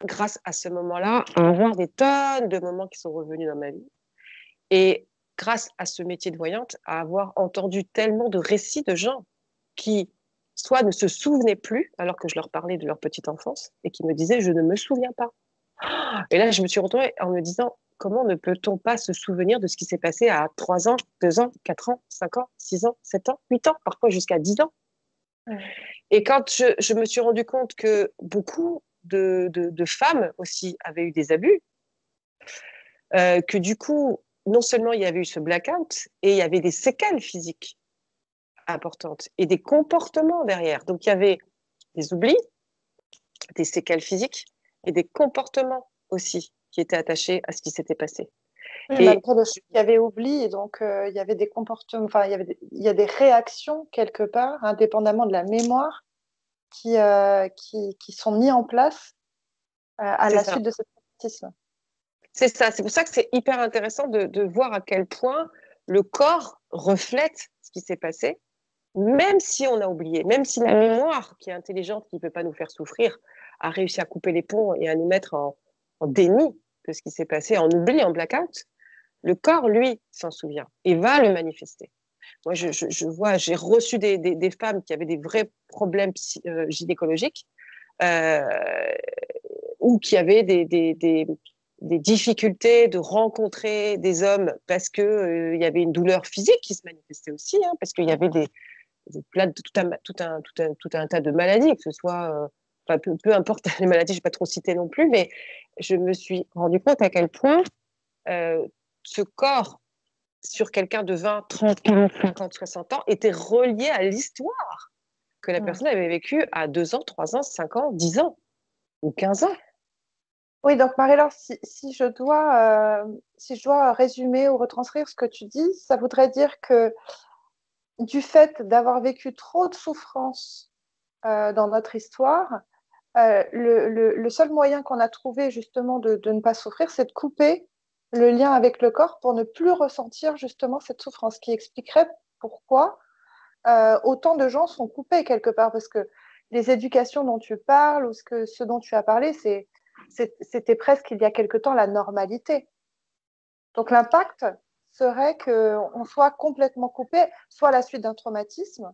grâce à ce moment-là, à avoir des tonnes de moments qui sont revenus dans ma vie. Et grâce à ce métier de voyante, à avoir entendu tellement de récits de gens qui soit ne se souvenaient plus, alors que je leur parlais de leur petite enfance, et qui me disaient « je ne me souviens pas ». Et là, je me suis retrouvée en me disant « comment ne peut-on pas se souvenir de ce qui s'est passé à 3 ans, 2 ans, 4 ans, 5 ans, 6 ans, 7 ans, 8 ans, parfois jusqu'à 10 ans ». Et quand je me suis rendu compte que beaucoup de femmes aussi avaient eu des abus, que du coup, non seulement il y avait eu ce blackout, et il y avait des séquelles physiques importantes et des comportements derrière. Donc, il y avait des oublis, des séquelles physiques et des comportements aussi qui étaient attachés à ce qui s'était passé. Oui, Et malgré le fait qu'il y avait oubli, et donc il y avait des comportements, enfin, il y a des réactions quelque part, indépendamment de la mémoire, qui sont mis en place à c'est la ça. suite de ce traumatisme. C'est ça. C'est pour ça que c'est hyper intéressant de voir à quel point le corps reflète ce qui s'est passé, même si on a oublié, même si la mémoire, qui est intelligente, qui ne peut pas nous faire souffrir, a réussi à couper les ponts et à nous mettre en déni de ce qui s'est passé, en oubli, en blackout, le corps, lui, s'en souvient et va le manifester. Moi, je vois, j'ai reçu des femmes qui avaient des vrais problèmes gynécologiques euh, ou qui avaient des difficultés de rencontrer des hommes parce qu'il y avait une douleur physique qui se manifestait aussi, hein, parce qu'il y avait tout un tas de maladies, que ce soit, peu importe les maladies, je ne vais pas trop citer non plus, mais je me suis rendu compte à quel point ce corps sur quelqu'un de 20, 30, 40, 50, 60 ans était relié à l'histoire que la personne avait vécue à 2 ans, 3 ans, 5 ans, 10 ans ou 15 ans. Oui, donc Marie-Laure, si je dois résumer ou retranscrire ce que tu dis, ça voudrait dire que du fait d'avoir vécu trop de souffrances dans notre histoire, le seul moyen qu'on a trouvé justement de ne pas souffrir, c'est de couper le lien avec le corps pour ne plus ressentir justement cette souffrance, qui expliquerait pourquoi autant de gens sont coupés quelque part, parce que les éducations dont tu parles ou ce dont tu as parlé, c'était presque il y a quelque temps la normalité. Donc l'impact serait qu'on soit complètement coupé, soit à la suite d'un traumatisme,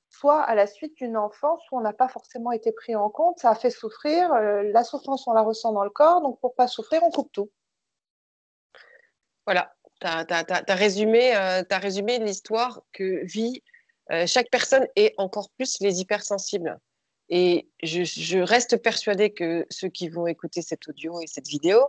soit à la suite d'une enfance où on n'a pas forcément été pris en compte, ça a fait souffrir, la souffrance on la ressent dans le corps, donc pour pas souffrir, on coupe tout. Voilà, tu as résumé l'histoire que vit chaque personne et encore plus les hypersensibles. Et je reste persuadée que ceux qui vont écouter cet audio et cette vidéo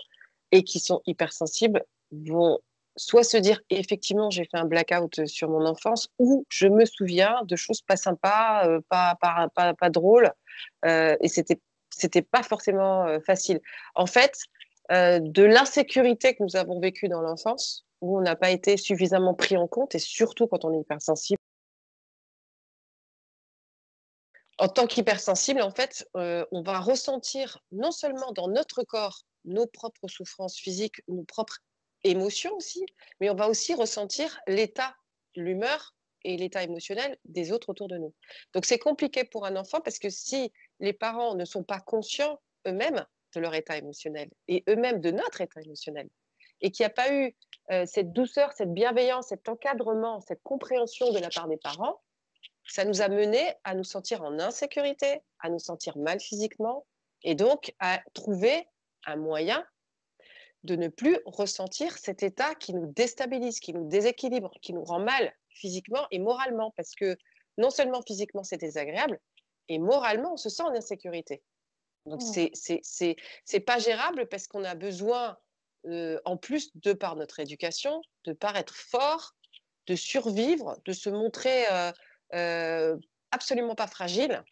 et qui sont hypersensibles vont soit se dire effectivement j'ai fait un blackout sur mon enfance ou je me souviens de choses pas sympas, pas drôles et c'était pas forcément facile. En fait, de l'insécurité que nous avons vécue dans l'enfance où on n'a pas été suffisamment pris en compte et surtout quand on est hypersensible. En tant qu'hypersensible, en fait, on va ressentir non seulement dans notre corps nos propres souffrances physiques, nos propres émotions aussi, mais on va aussi ressentir l'état, l'humeur et l'état émotionnel des autres autour de nous. Donc c'est compliqué pour un enfant parce que si les parents ne sont pas conscients eux-mêmes de leur état émotionnel et eux-mêmes de notre état émotionnel, et qu'il n'y a pas eu cette douceur, cette bienveillance, cet encadrement, cette compréhension de la part des parents, ça nous a mené à nous sentir en insécurité, à nous sentir mal physiquement, et donc à trouver un moyen de ne plus ressentir cet état qui nous déstabilise, qui nous déséquilibre, qui nous rend mal physiquement et moralement. Parce que non seulement physiquement, c'est désagréable, et moralement, on se sent en insécurité. Donc, Mmh. c'est pas gérable parce qu'on a besoin, en plus, de par notre éducation, de paraître fort, de survivre, de se montrer absolument pas fragile.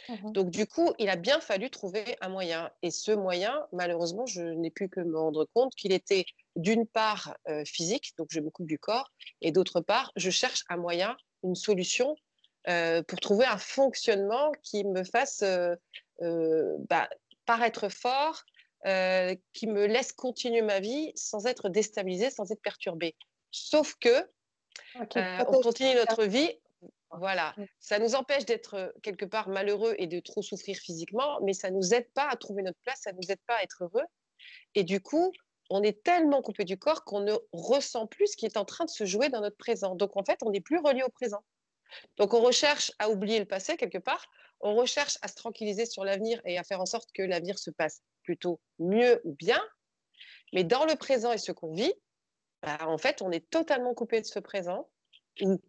Mmh. Donc, du coup, il a bien fallu trouver un moyen. Et ce moyen, malheureusement, je n'ai pu que me rendre compte qu'il était d'une part physique, donc je me coupe du corps, et d'autre part, je cherche un moyen, une solution pour trouver un fonctionnement qui me fasse bah, paraître fort, qui me laisse continuer ma vie sans être déstabilisée, sans être perturbée. Sauf que Qui on protège. continue notre vie, voilà. Mmh. Ça nous empêche d'être quelque part malheureux et de trop souffrir physiquement, mais ça nous aide pas à trouver notre place, ça nous aide pas à être heureux. Et du coup, on est tellement coupé du corps qu'on ne ressent plus ce qui est en train de se jouer dans notre présent. Donc en fait, on n'est plus relié au présent. Donc on recherche à oublier le passé quelque part, on recherche à se tranquilliser sur l'avenir et à faire en sorte que l'avenir se passe plutôt mieux ou bien. Mais dans le présent et ce qu'on vit, bah, en fait, on est totalement coupé de ce présent, ou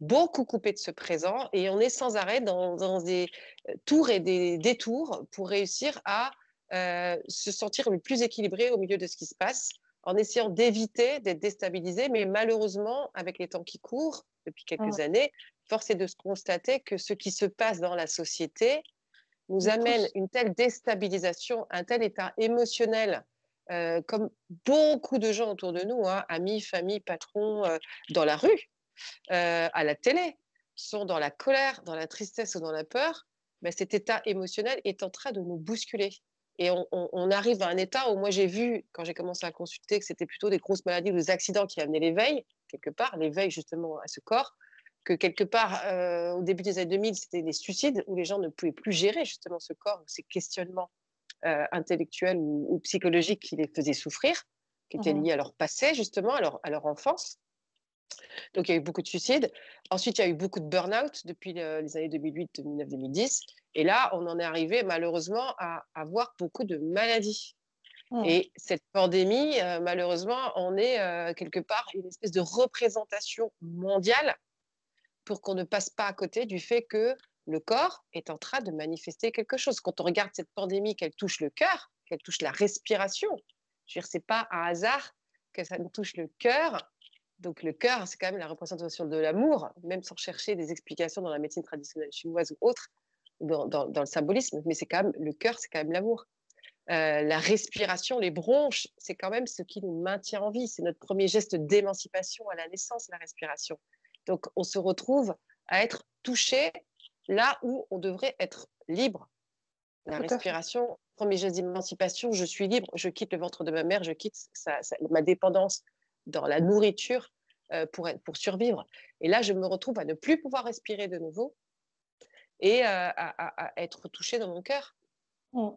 beaucoup coupé de ce présent, et on est sans arrêt dans des tours et des détours pour réussir à se sentir le plus équilibré au milieu de ce qui se passe, en essayant d'éviter d'être déstabilisé. Mais malheureusement, avec les temps qui courent, depuis Mmh. quelques années, force est de se constater que ce qui se passe dans la société nous Nous amène pousse. une telle déstabilisation, un tel état émotionnel, comme beaucoup de gens autour de nous, hein, amis, famille, patrons, dans la rue, à la télé, sont dans la colère, dans la tristesse ou dans la peur, ben, cet état émotionnel est en train de nous bousculer. Et on arrive à un état où moi j'ai vu, quand j'ai commencé à consulter, que c'était plutôt des grosses maladies ou des accidents qui amenaient l'éveil, quelque part, l'éveil justement à ce corps, que quelque part, au début des années 2000, c'était des suicides où les gens ne pouvaient plus gérer justement ce corps, ces questionnements intellectuels ou psychologiques qui les faisaient souffrir, qui étaient Mmh. liés à leur passé justement, à leur enfance. Donc, il y a eu beaucoup de suicides. Ensuite, il y a eu beaucoup de burn-out depuis les années 2008, 2009, 2010. Et là, on en est arrivé malheureusement à avoir beaucoup de maladies. Mmh. Et cette pandémie, malheureusement, on est quelque part une espèce de représentation mondiale pour qu'on ne passe pas à côté du fait que le corps est en train de manifester quelque chose. Quand on regarde cette pandémie, qu'elle touche le cœur, qu'elle touche la respiration, je veux dire, c'est pas un hasard que ça nous touche le cœur. Donc le cœur, c'est quand même la représentation de l'amour, même sans chercher des explications dans la médecine traditionnelle chinoise ou autre, dans le symbolisme, mais c'est quand même le cœur, c'est quand même l'amour. La respiration, les bronches, c'est quand même ce qui nous maintient en vie. C'est notre premier geste d'émancipation à la naissance, la respiration. Donc, on se retrouve à être touché là où on devrait être libre. La Tout à fait. respiration, premier geste d'émancipation, je suis libre, je quitte le ventre de ma mère, je quitte ma dépendance dans la nourriture pour survivre. Et là, je me retrouve à ne plus pouvoir respirer de nouveau et à être touché dans mon cœur. Mmh.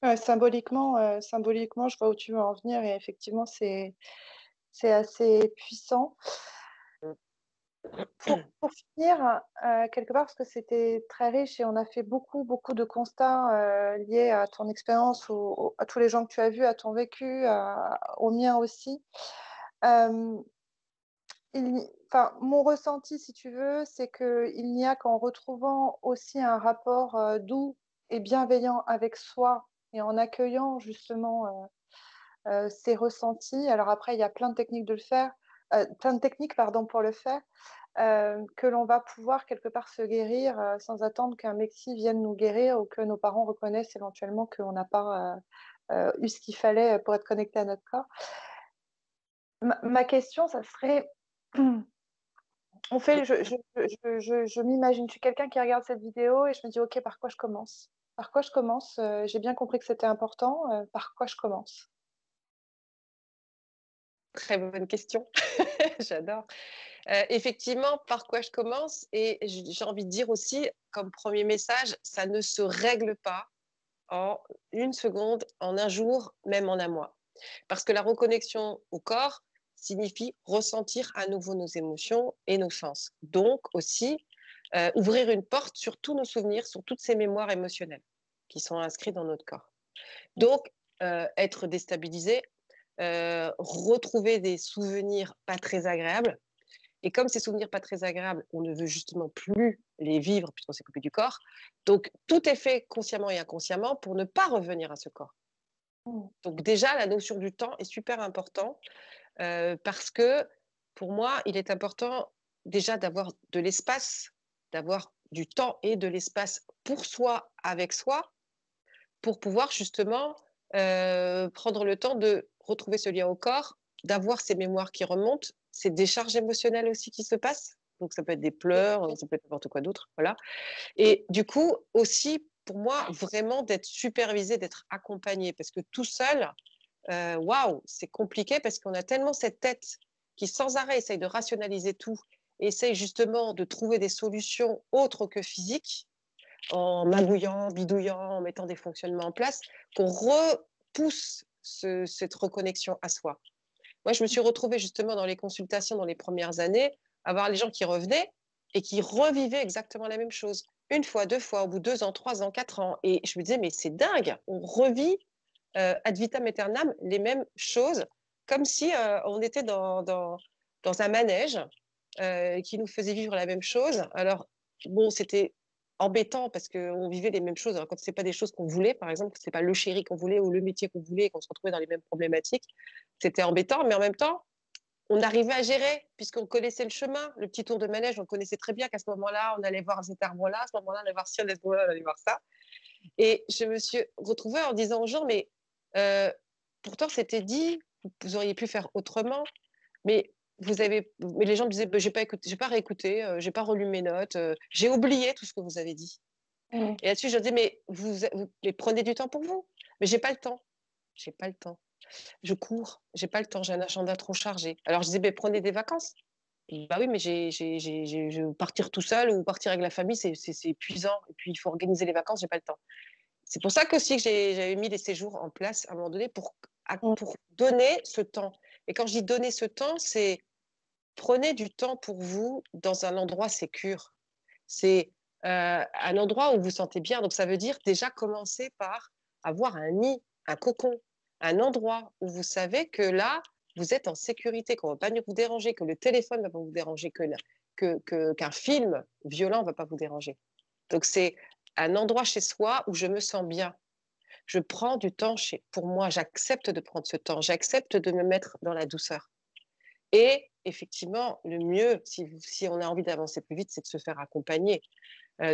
Ouais, symboliquement, je vois où tu veux en venir et effectivement, c'est assez puissant. Pour finir, quelque part, parce que c'était très riche et on a fait beaucoup, beaucoup de constats, liés à ton expérience, à tous les gens que tu as vus, à ton vécu, au mien aussi. Hem, mon ressenti, si tu veux, c'est qu'il n'y a qu'en retrouvant aussi un rapport, doux et bienveillant avec soi et en accueillant justement, ses ressentis. Alors après, il y a plein de techniques plein de techniques, pardon, pour le faire, que l'on va pouvoir quelque part se guérir, sans attendre qu'un messie vienne nous guérir ou que nos parents reconnaissent éventuellement qu'on n'a pas, eu ce qu'il fallait, pour être connecté à notre corps. Ma question, ça serait, on fait je m'imagine, je suis quelqu'un qui regarde cette vidéo et je me dis: «OK, par quoi je commence? Par quoi je commence?» J'ai bien compris que c'était important, par quoi je commence? Très bonne question, j'adore. Effectivement, par quoi je commence? Et j'ai envie de dire aussi, comme premier message, ça ne se règle pas en une seconde, en un jour, même en un mois. Parce que la reconnexion au corps signifie ressentir à nouveau nos émotions et nos sens. Donc aussi, ouvrir une porte sur tous nos souvenirs, sur toutes ces mémoires émotionnelles qui sont inscrites dans notre corps. Donc, être déstabilisé, retrouver des souvenirs pas très agréables. Et comme ces souvenirs pas très agréables, on ne veut justement plus les vivre puisqu'on s'est coupé du corps. Donc, tout est fait consciemment et inconsciemment pour ne pas revenir à ce corps. Mmh. Donc déjà, la notion du temps est super important parce que pour moi, il est important déjà d'avoir de l'espace, d'avoir du temps et de l'espace pour soi, avec soi, pour pouvoir justement prendre le temps de retrouver ce lien au corps, d'avoir ces mémoires qui remontent, ces décharges émotionnelles aussi qui se passent. Donc ça peut être des pleurs, ça peut être n'importe quoi d'autre, voilà. Et du coup aussi, pour moi, vraiment d'être supervisé, d'être accompagné, parce que tout seul, waouh, c'est compliqué parce qu'on a tellement cette tête qui sans arrêt essaye de rationaliser tout, essaye justement de trouver des solutions autres que physiques, en magouillant, bidouillant, en mettant des fonctionnements en place, qu'on repousse cette reconnexion à soi. Moi, je me suis retrouvée justement dans les consultations dans les premières années, à voir les gens qui revenaient et qui revivaient exactement la même chose. Une fois, deux fois, au bout de 2 ans, 3 ans, 4 ans. Et je me disais, mais c'est dingue, on revit ad vitam aeternam les mêmes choses, comme si on était dans un manège qui nous faisait vivre la même chose. Alors, bon, c'était embêtant parce qu'on vivait les mêmes choses. Alors, quand ce n'est pas des choses qu'on voulait, par exemple, ce n'est pas le chéri qu'on voulait ou le métier qu'on voulait et qu'on se retrouvait dans les mêmes problématiques, c'était embêtant, mais en même temps, on arrivait à gérer puisqu'on connaissait le chemin. Le petit tour de manège, on connaissait très bien qu'à ce moment-là, on allait voir cet arbre-là, à ce moment-là, on allait voir ci, à ce moment-là, on allait voir ça. Et je me suis retrouvée en disant aux gens, mais euh, pourtant, c'était dit, vous auriez pu faire autrement, mais mais les gens me disaient, bah, j'ai pas réécouté, j'ai pas relu mes notes, j'ai oublié tout ce que vous avez dit. Mmh. Et là-dessus, je dis, mais mais prenez du temps pour vous. Mais j'ai pas le temps. J'ai pas le temps. Je cours, j'ai pas le temps, j'ai un agenda trop chargé. Alors je disais, mais prenez des vacances. Bah oui, mais partir tout seul ou partir avec la famille, c'est épuisant. Et puis il faut organiser les vacances, j'ai pas le temps. C'est pour ça qu'aussi que j'avais mis des séjours en place à un moment donné Mmh. pour donner ce temps. Et quand je dis donner ce temps, c'est prenez du temps pour vous dans un endroit sécure. C'est un endroit où vous vous sentez bien. Donc ça veut dire déjà commencer par avoir un nid, un cocon, un endroit où vous savez que là, vous êtes en sécurité, qu'on ne va pas vous déranger, que le téléphone ne va pas vous déranger, qu'un film violent ne va pas vous déranger. Donc c'est un endroit chez soi où je me sens bien. Je prends du temps pour moi, j'accepte de prendre ce temps, j'accepte de me mettre dans la douceur. Et effectivement, le mieux, si on a envie d'avancer plus vite, c'est de se faire accompagner.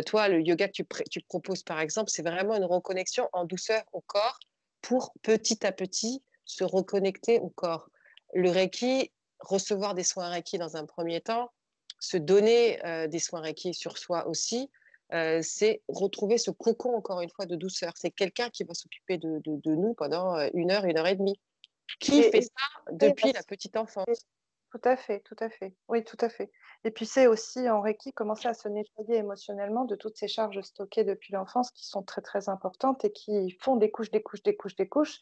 Toi, le yoga que tu proposes, par exemple, c'est vraiment une reconnexion en douceur au corps pour petit à petit se reconnecter au corps. Le Reiki, recevoir des soins Reiki dans un premier temps, se donner des soins Reiki sur soi aussi, c'est retrouver ce cocon, encore une fois, de douceur. C'est quelqu'un qui va s'occuper de nous pendant 1 heure et demie, qui fait Et ça oui, depuis la parce petite enfance. que tout à fait, tout à fait. Oui, tout à fait. Et puis c'est aussi en Reiki commencer à se nettoyer émotionnellement de toutes ces charges stockées depuis l'enfance qui sont très très importantes et qui font des couches, des couches, des couches, des couches,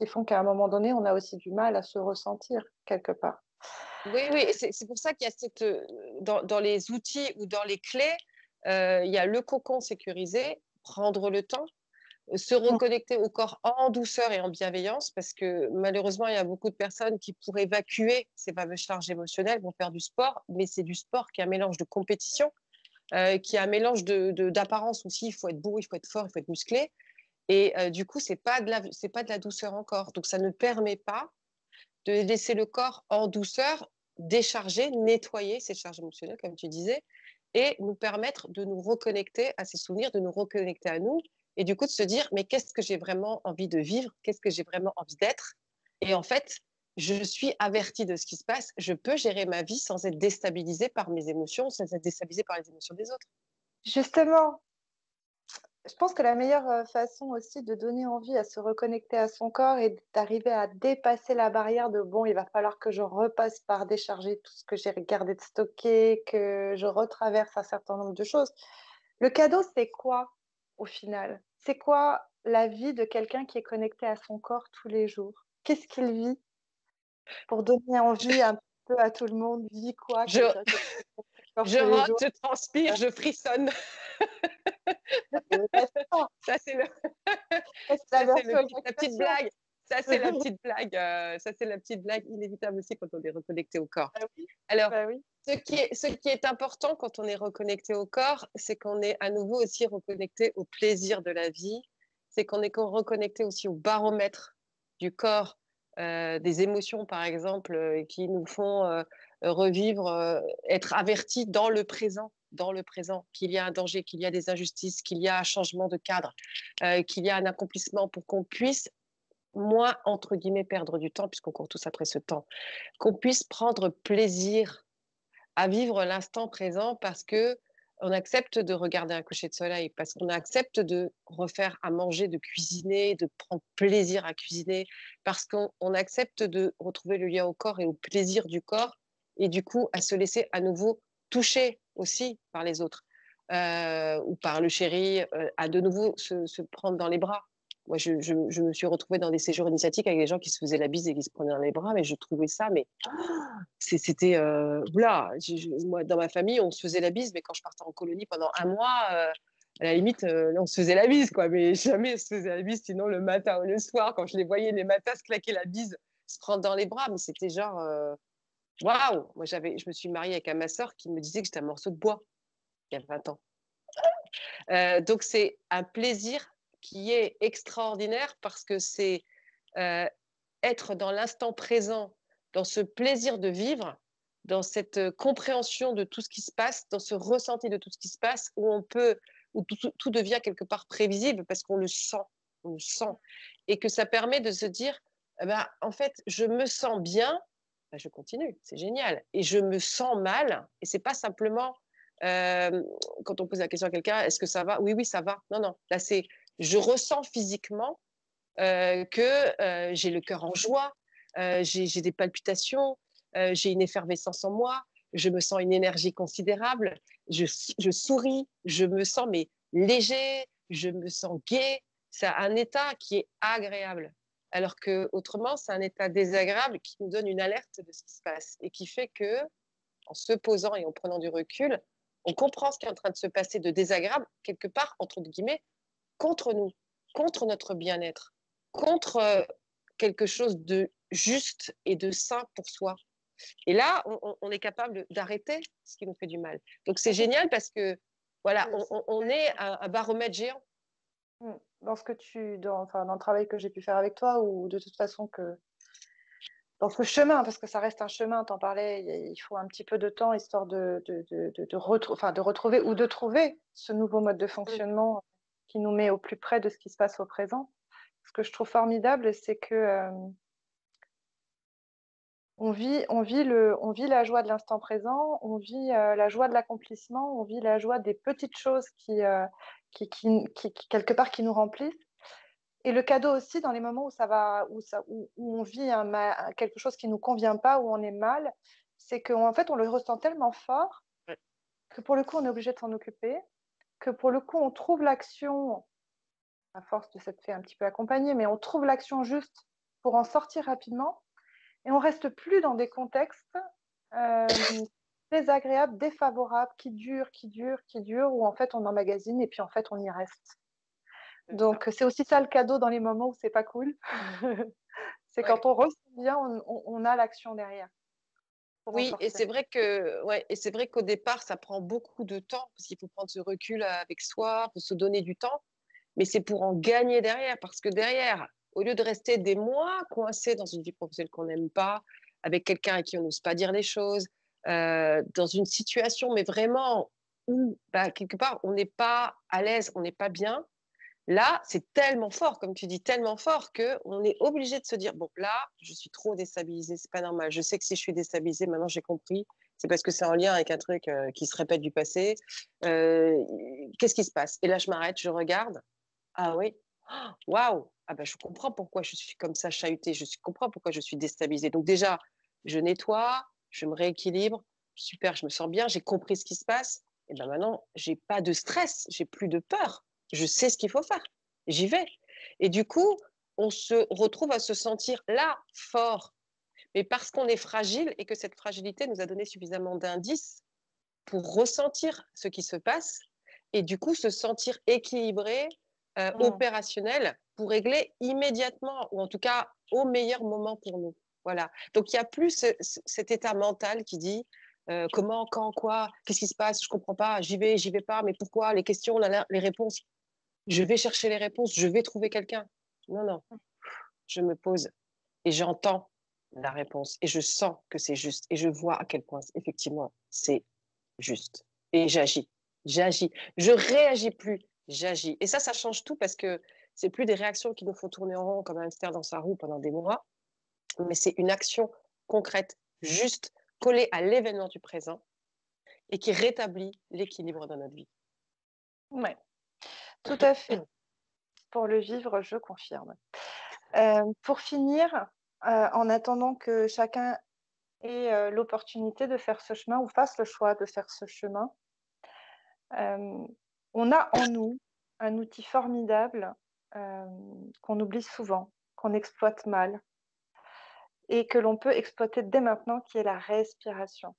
qui font qu'à un moment donné, on a aussi du mal à se ressentir quelque part. Oui, oui, et c'est pour ça qu'il y a dans les outils ou dans les clés, il y a le cocon sécurisé, prendre le temps, se Mmh. reconnecter au corps en douceur et en bienveillance, parce que malheureusement, il y a beaucoup de personnes qui, pour évacuer ces fameuses charges émotionnelles, vont faire du sport, mais c'est du sport qui est un mélange de compétition, qui est un mélange d'apparence aussi. Il faut être beau, il faut être fort, il faut être musclé. Et du coup, c'est pas de la douceur encore. Donc, ça ne permet pas de laisser le corps en douceur, décharger, nettoyer ces charges émotionnelles, comme tu disais, et nous permettre de nous reconnecter à ces souvenirs, de nous reconnecter à nous, et du coup de se dire, mais qu'est-ce que j'ai vraiment envie de vivre, qu'est-ce que j'ai vraiment envie d'être. Et en fait, je suis avertie de ce qui se passe, je peux gérer ma vie sans être déstabilisée par mes émotions, sans être déstabilisée par les émotions des autres. Justement, je pense que la meilleure façon aussi de donner envie à se reconnecter à son corps et d'arriver à dépasser la barrière de bon, il va falloir que je repasse par décharger tout ce que j'ai gardé de stocké, que je retraverse un certain nombre de choses. Le cadeau, c'est quoi au final? C'est quoi la vie de quelqu'un qui est connecté à son corps tous les jours? Qu'est-ce qu'il vit pour donner envie un peu à tout le monde? Vit quoi Je, quelqu'un qui est connecté à son corps je tous les rote, jours? je transpire, je frissonne. C'est Ça, c'est le, la ça, c'est version la petite exactement. blague. Ça, c'est la petite blague. Ça, c'est la petite blague inévitable aussi quand on est reconnecté au corps. Bah oui, Alors, bah oui. ce qui est important quand on est reconnecté au corps, c'est qu'on est à nouveau aussi reconnecté au plaisir de la vie. C'est qu'on est reconnecté aussi au baromètre du corps, des émotions, par exemple, qui nous font revivre, être avertis dans le présent, qu'il y a un danger, qu'il y a des injustices, qu'il y a un changement de cadre, qu'il y a un accomplissement pour qu'on puisse moins, entre guillemets, perdre du temps, puisqu'on court tous après ce temps, qu'on puisse prendre plaisir à vivre l'instant présent parce que on accepte de regarder un coucher de soleil, parce qu'on accepte de refaire à manger, de cuisiner, de prendre plaisir à cuisiner, parce qu'on accepte de retrouver le lien au corps et au plaisir du corps, et du coup à se laisser à nouveau toucher aussi par les autres, ou par le chéri, à de nouveau se prendre dans les bras. Moi, je me suis retrouvée dans des séjours initiatiques avec des gens qui se faisaient la bise et qui se prenaient dans les bras, mais je trouvais ça, mais c'était voilà, moi dans ma famille on se faisait la bise, mais quand je partais en colonie pendant un mois, à la limite on se faisait la bise quoi, mais jamais on se faisait la bise, sinon le matin ou le soir quand je les voyais les matins se claquer la bise, se prendre dans les bras, mais c'était genre waouh. Moi je me suis mariée avec un masseur qui me disait que j'étais un morceau de bois il y a 20 ans. Donc c'est un plaisir qui est extraordinaire parce que c'est euh, être dans l'instant présent, dans ce plaisir de vivre, dans cette compréhension de tout ce qui se passe, dans ce ressenti de tout ce qui se passe, où tout devient quelque part prévisible parce on le sent, et que ça permet de se dire, eh ben, en fait, je me sens bien, ben, je continue, c'est génial, et je me sens mal, et c'est pas simplement euh, quand on pose la question à quelqu'un, est-ce que ça va? Oui, oui, ça va. Non, non, là c'est, je ressens physiquement que j'ai le cœur en joie, j'ai des palpitations, j'ai une effervescence en moi, je me sens une énergie considérable, je souris, je me sens mais léger, je me sens gai. C'est un état qui est agréable. Alors que autrement, c'est un état désagréable qui nous donne une alerte de ce qui se passe et qui fait que, en se posant et en prenant du recul, on comprend ce qui est en train de se passer de désagréable quelque part entre guillemets contre nous, contre notre bien-être, contre quelque chose de juste et de sain pour soi. Et là, on est capable d'arrêter ce qui nous fait du mal. Donc c'est génial parce que voilà, on est un baromètre géant. Dans ce que enfin, dans le travail que j'ai pu faire avec toi, ou de toute façon dans ce chemin, parce que ça reste un chemin, t'en parlais, il faut un petit peu de temps histoire enfin, de retrouver ou de trouver ce nouveau mode de fonctionnement qui nous met au plus près de ce qui se passe au présent. Ce que je trouve formidable, c'est que on vit la joie de l'instant présent, on vit la joie de l'accomplissement, on vit la joie des petites choses quelque part, qui nous remplissent. Et le cadeau aussi, dans les moments où où on vit quelque chose qui ne nous convient pas, où on est mal, c'est qu'en fait, on le ressent tellement fort que pour le coup, on est obligé de s'en occuper, que pour le coup, on trouve l'action, à force de s'être fait un petit peu accompagner, mais on trouve l'action juste pour en sortir rapidement. Et on reste plus dans des contextes désagréables, défavorables, qui durent, où en fait on emmagasine et puis en fait on y reste. Donc c'est aussi ça le cadeau dans les moments où c'est pas cool. C'est Ouais. quand on ressent bien, on a l'action derrière pour en Oui, et sortir. c'est vrai que, ouais, et c'est vrai qu'au départ, ça prend beaucoup de temps parce qu'il faut prendre ce recul avec soi, faut se donner du temps, mais c'est pour en gagner derrière parce que derrière, au lieu de rester des mois coincés dans une vie professionnelle qu'on n'aime pas, avec quelqu'un à qui on n'ose pas dire les choses, dans une situation, mais vraiment où, bah, quelque part, on n'est pas à l'aise, on n'est pas bien. Là, c'est tellement fort, comme tu dis, tellement fort qu'on est obligé de se dire, bon, là, je suis trop déstabilisée, c'est pas normal. Je sais que si je suis déstabilisée, maintenant j'ai compris, c'est parce que c'est en lien avec un truc qui se répète du passé. Euh, Qu'est-ce qui se passe? Et là, je m'arrête, je regarde. Ah oui, waouh! Ah ben, je comprends pourquoi je suis comme ça chahutée, comprends pourquoi je suis déstabilisée. Donc déjà, je nettoie, je me rééquilibre, super, je me sens bien, j'ai compris ce qui se passe. Et ben maintenant, j'ai pas de stress, j'ai plus de peur. Je sais ce qu'il faut faire. J'y vais. Et du coup, on se retrouve à se sentir là, fort. Mais parce qu'on est fragile et que cette fragilité nous a donné suffisamment d'indices pour ressentir ce qui se passe et du coup se sentir équilibré, Mm. opérationnel pour régler immédiatement ou en tout cas au meilleur moment pour nous. Voilà. Donc, il n'y a plus cet état mental qui dit comment, quand, quoi, qu'est-ce qui se passe, je ne comprends pas, j'y vais pas, mais pourquoi, les questions, les réponses. Je vais chercher les réponses, je vais trouver quelqu'un. Non, non, je me pose et j'entends la réponse et je sens que c'est juste et je vois à quel point, effectivement, c'est juste. Et j'agis, j'agis. Je réagis plus, j'agis. Et ça change tout parce que c'est plus des réactions qui nous font tourner en rond comme un hamster dans sa roue pendant des mois, mais c'est une action concrète, juste, collée à l'événement du présent et qui rétablit l'équilibre dans notre vie. Ouais, tout à fait. Pour le vivre, je confirme. Pour finir, en attendant que chacun ait l'opportunité de faire ce chemin ou fasse le choix de faire ce chemin, on a en nous un outil formidable qu'on oublie souvent, qu'on exploite mal et que l'on peut exploiter dès maintenant, qui est la respiration.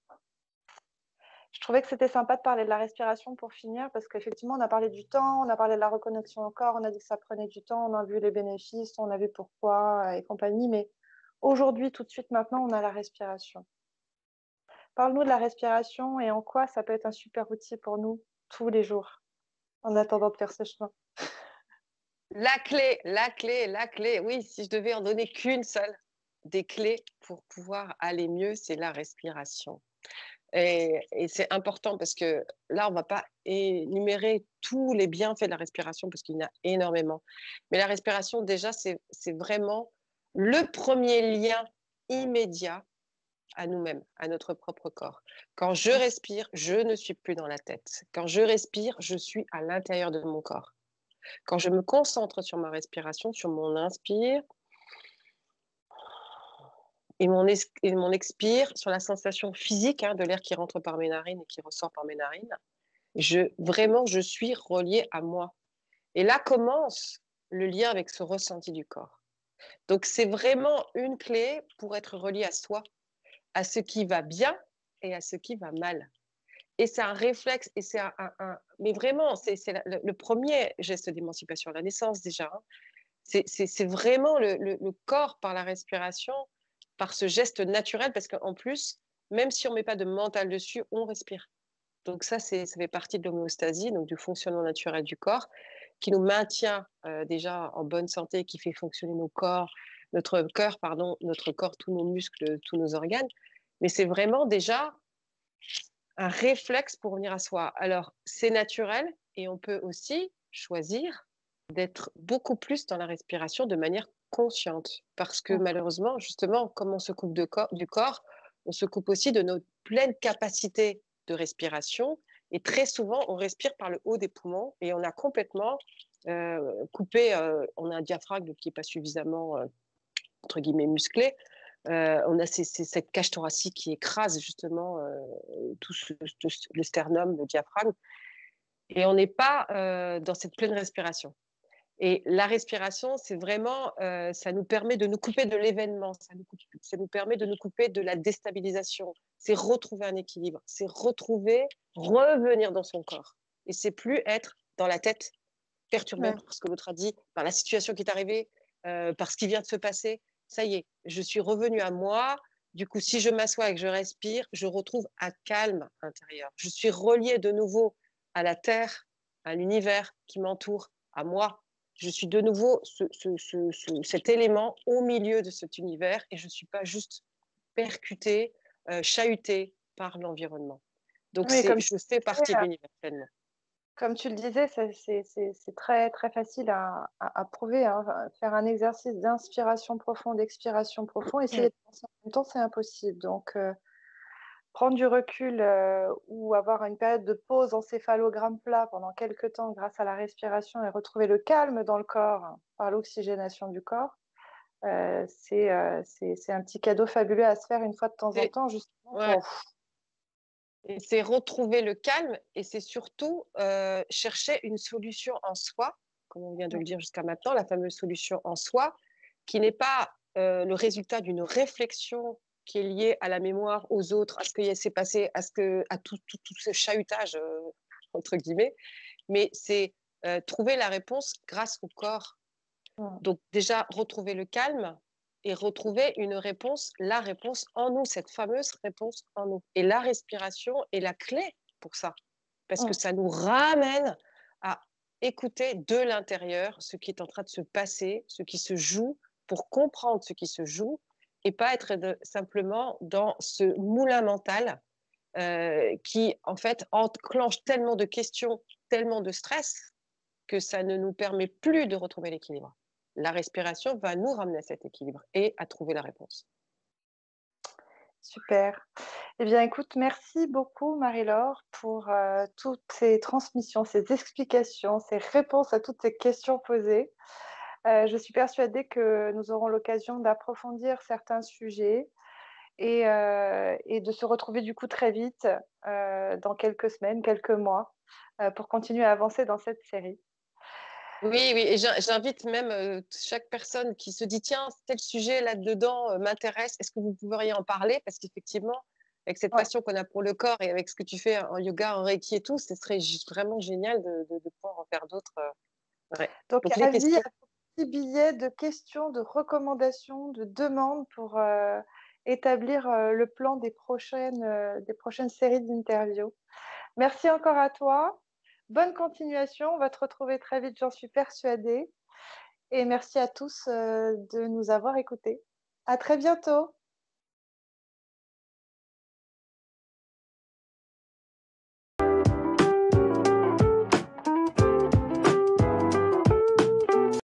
Je trouvais que c'était sympa de parler de la respiration pour finir, parce qu'effectivement, on a parlé du temps, on a parlé de la reconnexion au corps, on a dit que ça prenait du temps, on a vu les bénéfices, on a vu pourquoi et compagnie, mais aujourd'hui, tout de suite, maintenant, on a la respiration. Parle-nous de la respiration et en quoi ça peut être un super outil pour nous tous les jours, en attendant de faire ce chemin. La clé, la clé, la clé. Oui, si je devais en donner qu'une seule des clés pour pouvoir aller mieux, c'est la respiration. Et c'est important parce que là, on ne va pas énumérer tous les bienfaits de la respiration parce qu'il y en a énormément. Mais la respiration, déjà, c'est vraiment le premier lien immédiat à nous-mêmes, à notre propre corps. Quand je respire, je ne suis plus dans la tête. Quand je respire, je suis à l'intérieur de mon corps. Quand je me concentre sur ma respiration, sur mon inspire et mon expire, sur la sensation physique de l'air qui rentre par mes narines et qui ressort par mes narines, vraiment, je suis reliée à moi. Et là commence le lien avec ce ressenti du corps. Donc, c'est vraiment une clé pour être relié à soi, à ce qui va bien et à ce qui va mal. Et c'est un réflexe, et c'est mais vraiment, c'est le premier geste d'émancipation à la naissance déjà. C'est vraiment le corps par la respiration, par ce geste naturel, parce qu'en plus, même si on ne met pas de mental dessus, on respire. Donc ça fait partie de l'homéostasie, donc du fonctionnement naturel du corps, qui nous maintient déjà en bonne santé, qui fait fonctionner notre cœur, pardon, notre corps, tous nos muscles, tous nos organes. Mais c'est vraiment déjà un réflexe pour revenir à soi. Alors, c'est naturel et on peut aussi choisir d'être beaucoup plus dans la respiration de manière consciente. Parce que malheureusement, justement, comme on se coupe du corps, on se coupe aussi de notre pleine capacité de respiration. Et très souvent, on respire par le haut des poumons et on a complètement coupé, on a un diaphragme qui n'est pas suffisamment, entre guillemets, musclé. On a cette cage thoracique qui écrase justement tout le sternum, le diaphragme, et on n'est pas dans cette pleine respiration. Et la respiration, c'est vraiment, ça nous permet de nous couper de l'événement, ça nous permet de nous couper de la déstabilisation. C'est retrouver un équilibre, c'est revenir dans son corps. Et c'est plus être dans la tête, perturbé par ce que l'autre a dit, par la situation qui est arrivée, par ce qui vient de se passer. Ça y est, je suis revenue à moi. Du coup, si je m'assois et que je respire, je retrouve un calme intérieur. Je suis reliée de nouveau à la terre, à l'univers qui m'entoure, à moi. Je suis de nouveau cet élément au milieu de cet univers et je ne suis pas juste percutée, chahutée par l'environnement. Donc, Oui, je fais partie de l'univers pleinement. comme tu le disais, c'est très, très facile à prouver. Faire un exercice d'inspiration profonde, d'expiration profonde, essayer de penser en même temps, c'est impossible. Donc, prendre du recul ou avoir une période de pause encéphalogramme plat pendant quelques temps grâce à la respiration et retrouver le calme dans le corps par l'oxygénation du corps, c'est un petit cadeau fabuleux à se faire une fois de temps en temps, justement pour... Et c'est retrouver le calme et c'est surtout chercher une solution en soi, comme on vient de le dire jusqu'à maintenant, la fameuse solution en soi, qui n'est pas le résultat d'une réflexion qui est liée à la mémoire, aux autres, à ce qui s'est passé, à tout ce chahutage, entre guillemets, mais c'est trouver la réponse grâce au corps. Donc déjà, retrouver le calme et retrouver une réponse, la réponse en nous, cette fameuse réponse en nous. Et la respiration est la clé pour ça, parce que Mmh. ça nous ramène à écouter de l'intérieur ce qui est en train de se passer, ce qui se joue, pour comprendre ce qui se joue et pas être simplement dans ce moulin mental qui, en fait, enclenche tellement de questions, tellement de stress que ça ne nous permet plus de retrouver l'équilibre. La respiration va nous ramener à cet équilibre et à trouver la réponse. Super. Eh bien, écoute, merci beaucoup Marie-Laure pour, toutes ces transmissions, ces explications, ces réponses à toutes ces questions posées. Je suis persuadée que nous aurons l'occasion d'approfondir certains sujets et de se retrouver du coup très vite, dans quelques semaines, quelques mois, pour continuer à avancer dans cette série. Oui, oui, et j'invite même chaque personne qui se dit, tiens, tel sujet là-dedans m'intéresse, est-ce que vous pourriez en parler? Parce qu'effectivement, avec cette Ouais. passion qu'on a pour le corps et avec ce que tu fais en yoga, en reiki et tout, ce serait vraiment génial de pouvoir en faire d'autres. Ouais. Donc Donc les avis à questions. ton petit billet de questions, de recommandations, de demandes pour, établir, le plan des prochaines séries d'interviews. Merci encore à toi. Bonne continuation. On va te retrouver très vite, j'en suis persuadée. Et merci à tous, de nous avoir écoutés. À très bientôt.